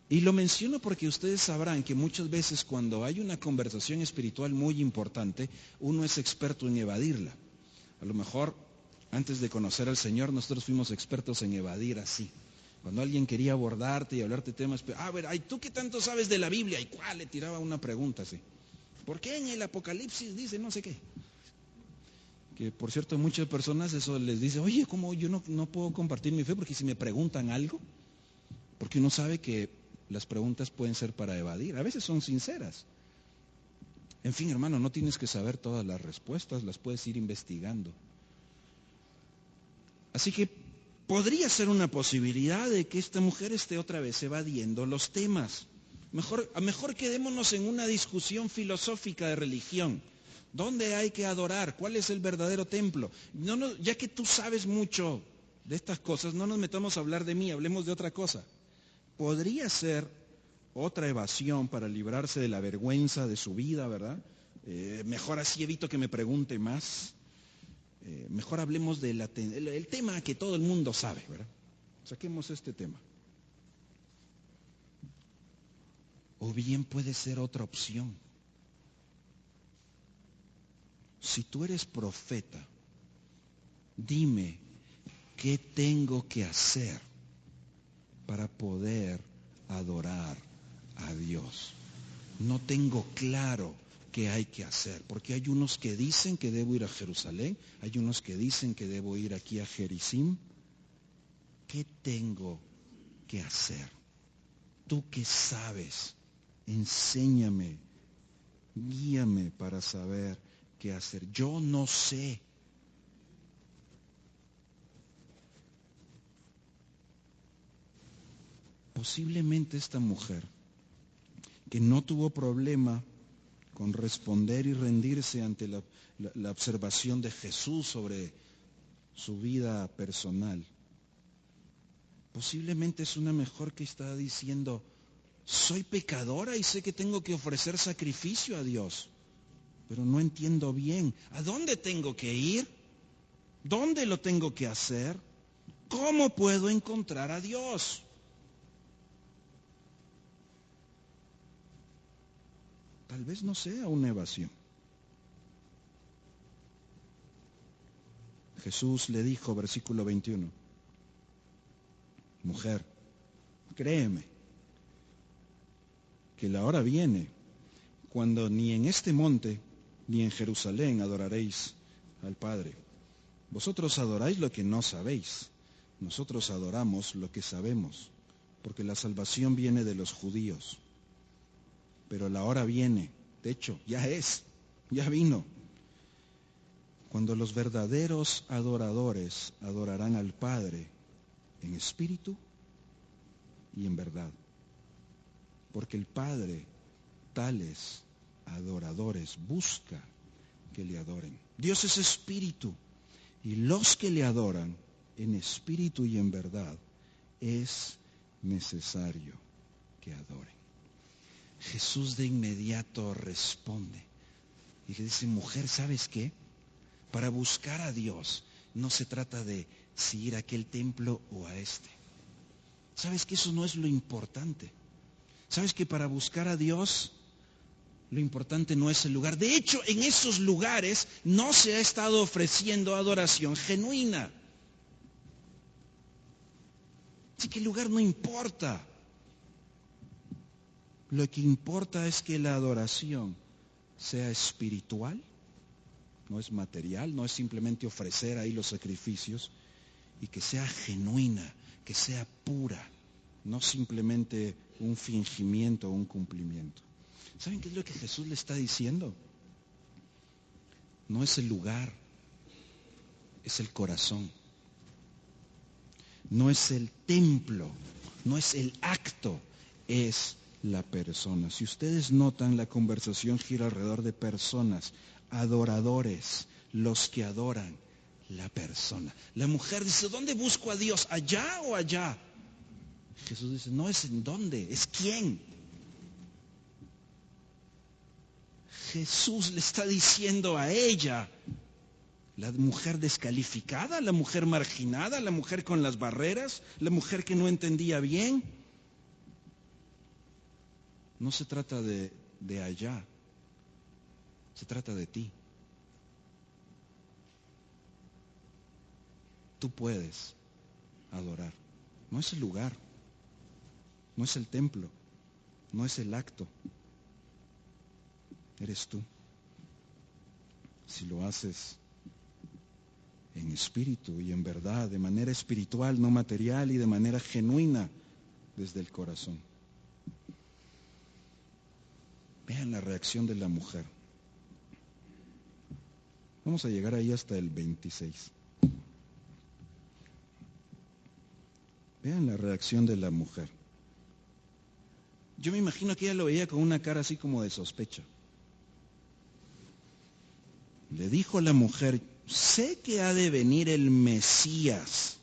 Y lo menciono porque ustedes sabrán que muchas veces cuando hay una conversación espiritual muy importante, uno es experto en evadirla. A lo mejor, antes de conocer al Señor, nosotros fuimos expertos en evadir así. Cuando alguien quería abordarte y hablarte temas, a ver, ¿tú qué tanto sabes de la Biblia? ¿Y cuál? Le tiraba una pregunta así. ¿Por qué en el Apocalipsis dice no sé qué? Que por cierto, a muchas personas eso les dice, oye, ¿cómo yo no puedo compartir mi fe? Porque si me preguntan algo, porque uno sabe que las preguntas pueden ser para evadir, a veces son sinceras. En fin, hermano, no tienes que saber todas las respuestas, las puedes ir investigando. Así que podría ser una posibilidad de que esta mujer esté otra vez evadiendo los temas. Mejor quedémonos en una discusión filosófica de religión. ¿Dónde hay que adorar? ¿Cuál es el verdadero templo? Ya que tú sabes mucho de estas cosas, no nos metamos a hablar de mí, hablemos de otra cosa. Podría ser otra evasión para librarse de la vergüenza de su vida, ¿verdad? Mejor así evito que me pregunte más. Mejor hablemos del tema que todo el mundo sabe, ¿verdad? Saquemos este tema. O bien puede ser otra opción. Si tú eres profeta, dime qué tengo que hacer para poder adorar a Dios. No tengo claro qué hay que hacer, porque hay unos que dicen que debo ir a Jerusalén, hay unos que dicen que debo ir aquí a Gerizim. ¿Qué tengo que hacer? Tú que sabes, enséñame, guíame para saber qué hacer. Yo no sé. Posiblemente esta mujer, que no tuvo problema con responder y rendirse ante la observación de Jesús sobre su vida personal, posiblemente es una mujer que está diciendo, soy pecadora y sé que tengo que ofrecer sacrificio a Dios, pero no entiendo bien, ¿a dónde tengo que ir? ¿Dónde lo tengo que hacer? ¿Cómo puedo encontrar a Dios? Tal vez no sea una evasión. Jesús le dijo, versículo 21, mujer, créeme, que la hora viene cuando ni en este monte ni en Jerusalén adoraréis al Padre. Vosotros adoráis lo que no sabéis, nosotros adoramos lo que sabemos, porque la salvación viene de los judíos. Pero la hora viene, de hecho, ya vino, cuando los verdaderos adoradores adorarán al Padre en espíritu y en verdad. Porque el Padre tales adoradores busca que le adoren. Dios es espíritu y los que le adoran en espíritu y en verdad es necesario que adoren. Jesús de inmediato responde y le dice, mujer, ¿sabes qué? Para buscar a Dios no se trata de si ir a aquel templo o a este. ¿Sabes que eso no es lo importante? ¿Sabes que para buscar a Dios lo importante no es el lugar? De hecho, en esos lugares no se ha estado ofreciendo adoración genuina. Así que el lugar no importa. Lo que importa es que la adoración sea espiritual, no es material, no es simplemente ofrecer ahí los sacrificios, y que sea genuina, que sea pura, no simplemente un fingimiento o un cumplimiento. ¿Saben qué es lo que Jesús le está diciendo? No es el lugar, es el corazón. No es el templo, no es el acto, es la persona. Si ustedes notan, la conversación gira alrededor de personas, adoradores, los que adoran, la persona. La mujer dice, ¿dónde busco a Dios? ¿Allá o allá? Jesús dice, no es en dónde, es quién. Jesús le está diciendo a ella, la mujer descalificada, la mujer marginada, la mujer con las barreras, la mujer que no entendía bien. No se trata de allá, se trata de ti. Tú puedes adorar. No es el lugar, no es el templo, no es el acto. Eres tú. Si lo haces en espíritu y en verdad, de manera espiritual, no material, y de manera genuina desde el corazón. Vean la reacción de la mujer. Vamos a llegar ahí hasta el 26. Vean la reacción de la mujer. Yo me imagino que ella lo veía con una cara así como de sospecha. Le dijo a la mujer, sé que ha de venir el Mesías,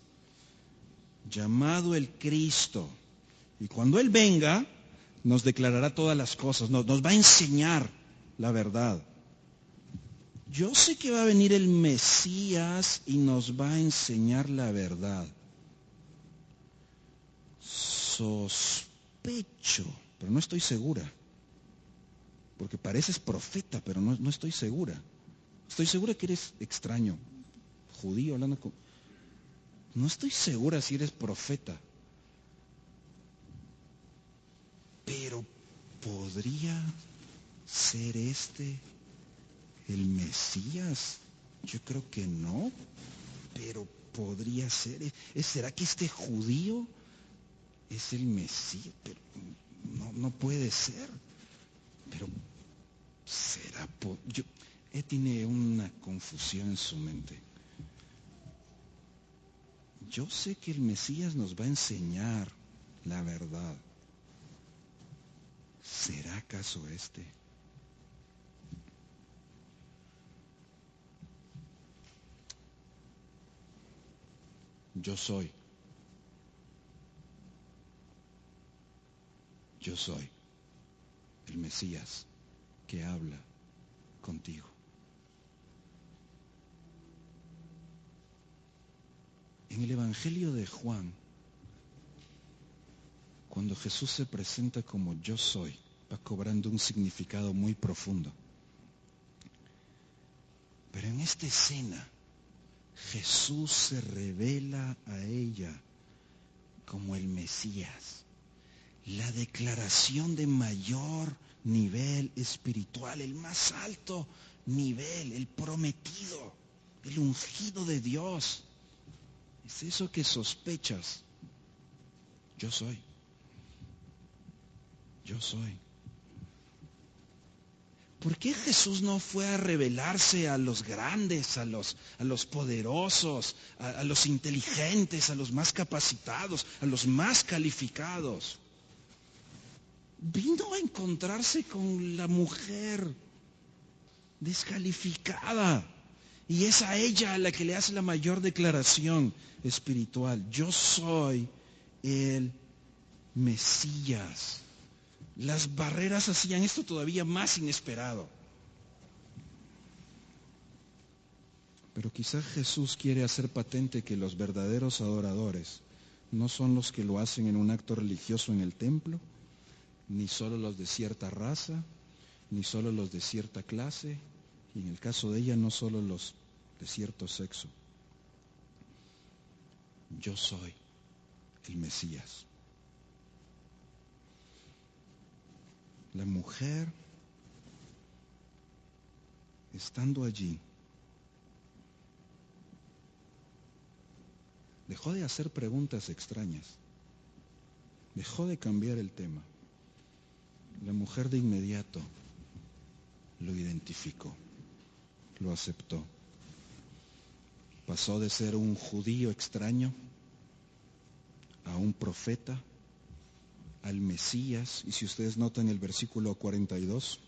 llamado el Cristo, y cuando Él venga, nos declarará todas las cosas, nos va a enseñar la verdad. Yo sé que va a venir el Mesías y nos va a enseñar la verdad. Sospecho, pero no estoy segura, porque pareces profeta, pero no estoy segura. Estoy segura que eres extraño, judío, hablando con... No estoy segura si eres profeta, pero ¿podría ser este el Mesías? Yo creo que no, pero podría ser. ¿Será que este judío es el Mesías? Pero no puede ser. Pero será. Él tiene una confusión en su mente. Yo sé que el Mesías nos va a enseñar la verdad. ¿Será acaso este? Yo soy. Yo soy el Mesías que habla contigo. En el Evangelio de Juan, cuando Jesús se presenta como yo soy, va cobrando un significado muy profundo. Pero en esta escena, Jesús se revela a ella como el Mesías, la declaración de mayor nivel espiritual, el más alto nivel, el prometido, el ungido de Dios. Es eso que sospechas. Yo soy. Yo soy. ¿Por qué Jesús no fue a revelarse a los grandes, a los poderosos, a los inteligentes, a los más capacitados, a los más calificados? Vino a encontrarse con la mujer descalificada. Y es a ella a la que le hace la mayor declaración espiritual. Yo soy el Mesías. Las barreras hacían esto todavía más inesperado. Pero quizá Jesús quiere hacer patente que los verdaderos adoradores no son los que lo hacen en un acto religioso en el templo, ni solo los de cierta raza, ni solo los de cierta clase, y en el caso de ella no solo los de cierto sexo. Yo soy el Mesías. La mujer, estando allí, dejó de hacer preguntas extrañas, dejó de cambiar el tema. La mujer de inmediato lo identificó, lo aceptó. Pasó de ser un judío extraño a un profeta, al Mesías. Y si ustedes notan el versículo 42,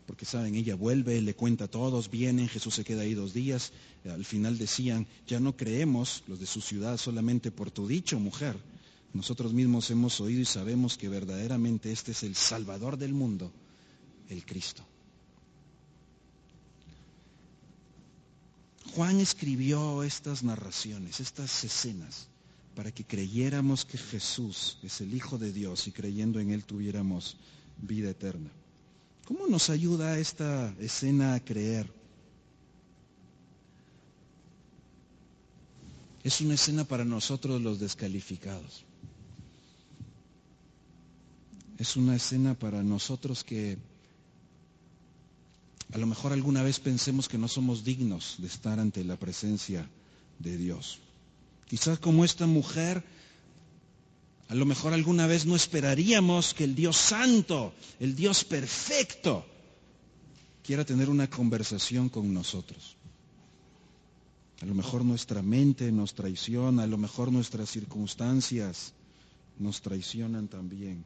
porque saben, ella vuelve, le cuenta a todos, vienen, Jesús se queda ahí 2 días. Al final decían, ya no creemos, los de su ciudad, solamente por tu dicho, mujer. Nosotros mismos hemos oído y sabemos que verdaderamente este es el Salvador del mundo, el Cristo. Juan escribió estas narraciones, estas escenas, para que creyéramos que Jesús es el Hijo de Dios y creyendo en Él tuviéramos vida eterna. ¿Cómo nos ayuda esta escena a creer? Es una escena para nosotros los descalificados. Es una escena para nosotros que a lo mejor alguna vez pensemos que no somos dignos de estar ante la presencia de Dios. Quizás como esta mujer, a lo mejor alguna vez no esperaríamos que el Dios santo, el Dios perfecto, quiera tener una conversación con nosotros. A lo mejor nuestra mente nos traiciona, a lo mejor nuestras circunstancias nos traicionan también.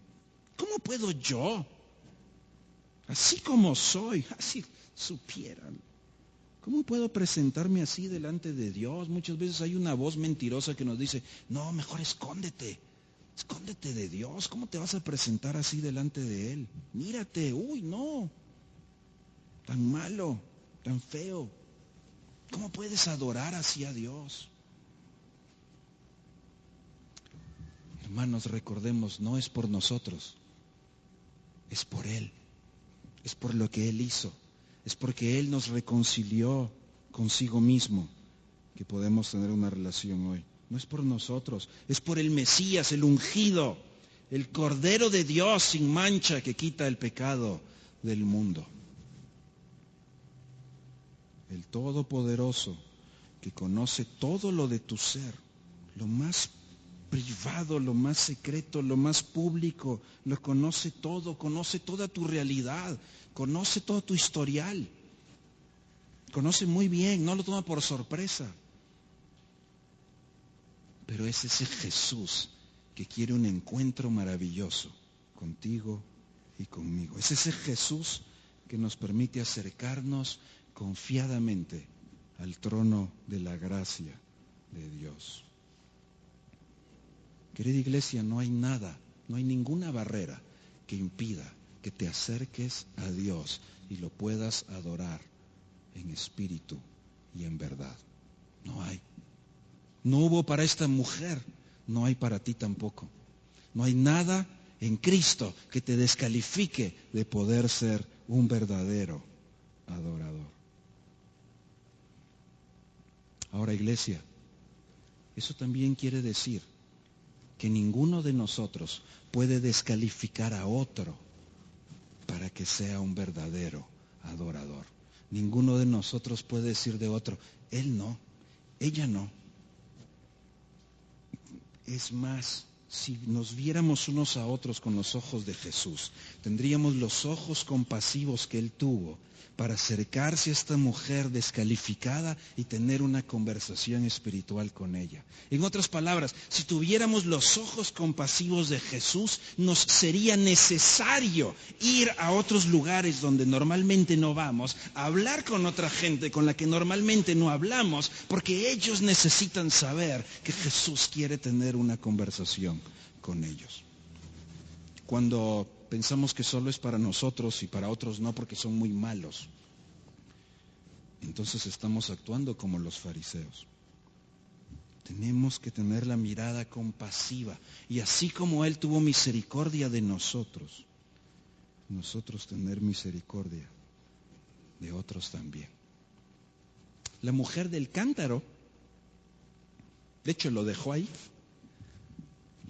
¿Cómo puedo yo, así como soy, así supieran, cómo puedo presentarme así delante de Dios? Muchas veces hay una voz mentirosa que nos dice, no, mejor escóndete de Dios. ¿Cómo te vas a presentar así delante de Él? Mírate, uy, no, tan malo, tan feo. ¿Cómo puedes adorar así a Dios? Hermanos, recordemos, no es por nosotros, es por Él, es por lo que Él hizo, es porque Él nos reconcilió consigo mismo que podemos tener una relación hoy. No es por nosotros, es por el Mesías, el ungido, el Cordero de Dios sin mancha que quita el pecado del mundo. El Todopoderoso que conoce todo lo de tu ser, lo más privado, lo más secreto, lo más público, lo conoce todo, conoce toda tu realidad, conoce todo tu historial, conoce muy bien, no lo toma por sorpresa. Pero es ese Jesús que quiere un encuentro maravilloso contigo y conmigo. Es ese Jesús que nos permite acercarnos confiadamente al trono de la gracia de Dios. Querida iglesia, no hay nada, no hay ninguna barrera que impida que te acerques a Dios y lo puedas adorar en espíritu y en verdad. No hay. No hubo para esta mujer, no hay para ti tampoco. No hay nada en Cristo que te descalifique de poder ser un verdadero adorador. Ahora, iglesia, eso también quiere decir que ninguno de nosotros puede descalificar a otro para que sea un verdadero adorador. Ninguno de nosotros puede decir de otro, él no, ella no. Es más, si nos viéramos unos a otros con los ojos de Jesús, tendríamos los ojos compasivos que Él tuvo para acercarse a esta mujer descalificada y tener una conversación espiritual con ella. En otras palabras, si tuviéramos los ojos compasivos de Jesús, nos sería necesario ir a otros lugares donde normalmente no vamos, a hablar con otra gente con la que normalmente no hablamos, porque ellos necesitan saber que Jesús quiere tener una conversación con ellos. Cuando pensamos que solo es para nosotros y para otros no porque son muy malos, entonces estamos actuando como los fariseos. Tenemos que tener la mirada compasiva y así como Él tuvo misericordia de nosotros, nosotros tener misericordia de otros también. La mujer del cántaro, de hecho lo dejó ahí.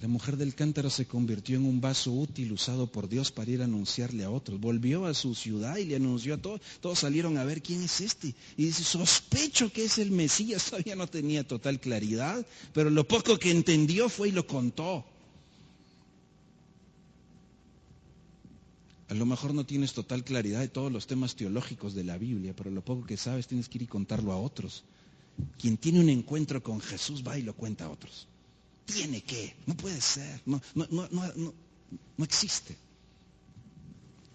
La mujer del cántaro se convirtió en un vaso útil usado por Dios para ir a anunciarle a otros. Volvió a su ciudad y le anunció a todos. Todos salieron a ver quién es este. Y dice, sospecho que es el Mesías. Todavía no tenía total claridad, pero lo poco que entendió fue y lo contó. A lo mejor no tienes total claridad de todos los temas teológicos de la Biblia, pero lo poco que sabes tienes que ir y contarlo a otros. Quien tiene un encuentro con Jesús va y lo cuenta a otros. tiene que, no puede ser, no existe.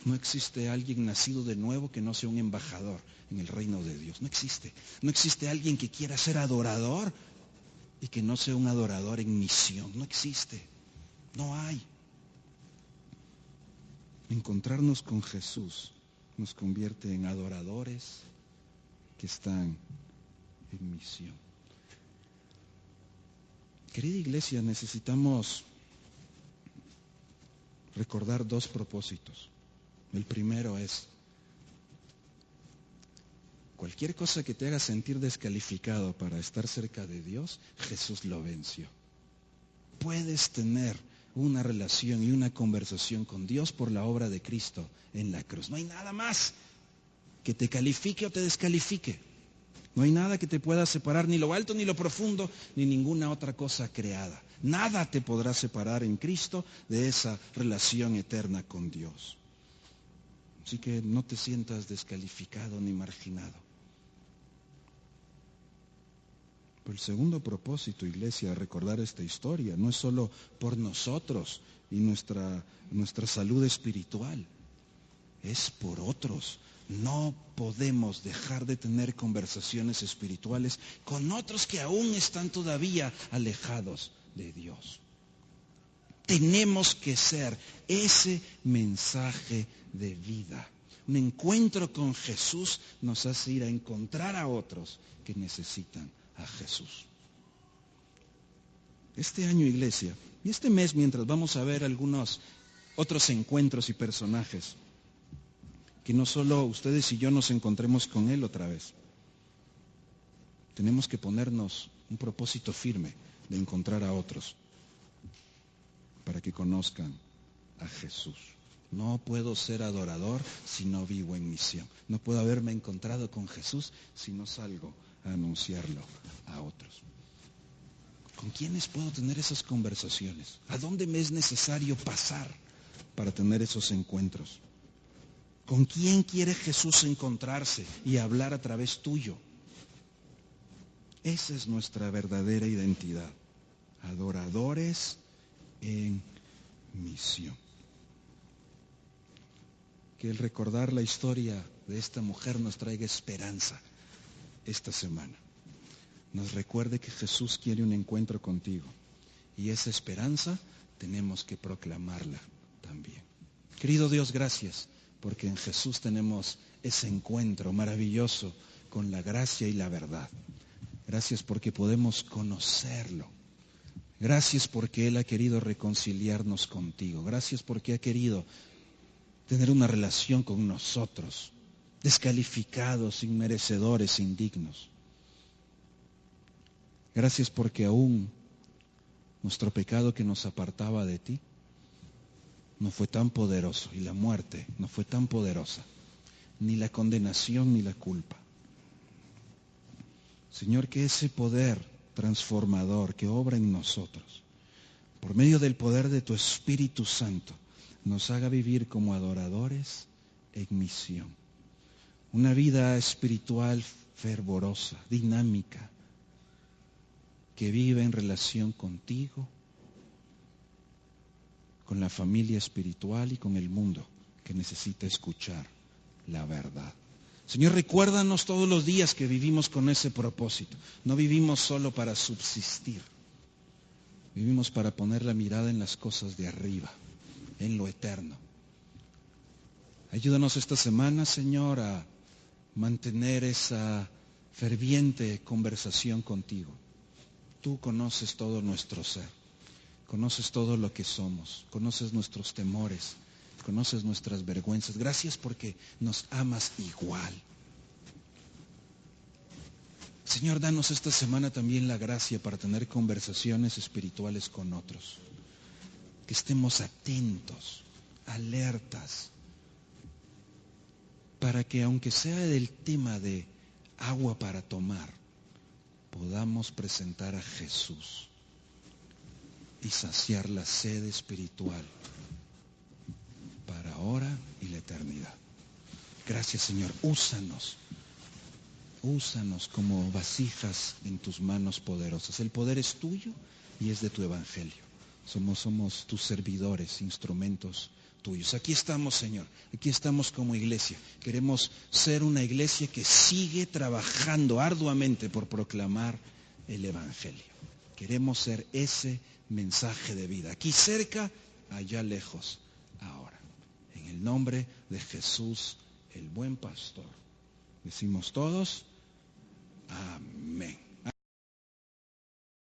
No existe alguien nacido de nuevo que no sea un embajador en el reino de Dios. No existe. No existe alguien que quiera ser adorador y que no sea un adorador en misión. No existe. No hay. Encontrarnos con Jesús nos convierte en adoradores que están en misión. Querida iglesia, necesitamos recordar dos propósitos. El primero es, cualquier cosa que te haga sentir descalificado para estar cerca de Dios, Jesús lo venció. Puedes tener una relación y una conversación con Dios por la obra de Cristo en la cruz. No hay nada más que te califique o te descalifique. No hay nada que te pueda separar, ni lo alto, ni lo profundo, ni ninguna otra cosa creada. Nada te podrá separar en Cristo de esa relación eterna con Dios. Así que no te sientas descalificado ni marginado. Pero el segundo propósito, iglesia, recordar esta historia, no es solo por nosotros y nuestra salud espiritual, es por otros. No podemos dejar de tener conversaciones espirituales con otros que aún están todavía alejados de Dios. Tenemos que ser ese mensaje de vida. Un encuentro con Jesús nos hace ir a encontrar a otros que necesitan a Jesús. Este año, iglesia, y este mes, mientras vamos a ver algunos otros encuentros y personajes, que no solo ustedes y yo nos encontremos con Él otra vez. Tenemos que ponernos un propósito firme de encontrar a otros para que conozcan a Jesús. No puedo ser adorador si no vivo en misión. No puedo haberme encontrado con Jesús si no salgo a anunciarlo a otros. ¿Con quiénes puedo tener esas conversaciones? ¿A dónde me es necesario pasar para tener esos encuentros? ¿Con quién quiere Jesús encontrarse y hablar a través tuyo? Esa es nuestra verdadera identidad. Adoradores en misión. Que el recordar la historia de esta mujer nos traiga esperanza esta semana. Nos recuerde que Jesús quiere un encuentro contigo. Y esa esperanza tenemos que proclamarla también. Querido Dios, gracias, porque en Jesús tenemos ese encuentro maravilloso con la gracia y la verdad. Gracias porque podemos conocerlo. Gracias porque Él ha querido reconciliarnos contigo. Gracias porque ha querido tener una relación con nosotros, descalificados, inmerecedores, indignos. Gracias porque aún nuestro pecado que nos apartaba de ti no fue tan poderoso y la muerte no fue tan poderosa, ni la condenación ni la culpa. Señor, que ese poder transformador que obra en nosotros, por medio del poder de tu Espíritu Santo, nos haga vivir como adoradores en misión. Una vida espiritual fervorosa, dinámica, que vive en relación contigo, con la familia espiritual y con el mundo que necesita escuchar la verdad. Señor, recuérdanos todos los días que vivimos con ese propósito. No vivimos solo para subsistir. Vivimos para poner la mirada en las cosas de arriba, en lo eterno. Ayúdanos esta semana, Señor, a mantener esa ferviente conversación contigo. Tú conoces todo nuestro ser, conoces todo lo que somos, conoces nuestros temores, conoces nuestras vergüenzas. Gracias porque nos amas igual. Señor, danos esta semana también la gracia para tener conversaciones espirituales con otros. Que estemos atentos, alertas, para que aunque sea del tema de agua para tomar, podamos presentar a Jesús y saciar la sed espiritual para ahora y la eternidad. Gracias, Señor. Úsanos como vasijas en tus manos poderosas. El poder es tuyo y es de tu evangelio. Somos tus servidores, instrumentos tuyos. Aquí estamos, Señor. Aquí estamos como iglesia. Queremos ser una iglesia que sigue trabajando arduamente por proclamar el evangelio. Queremos ser ese mensaje de vida. Aquí cerca, allá lejos, ahora. En el nombre de Jesús, el buen pastor. Decimos todos, amén.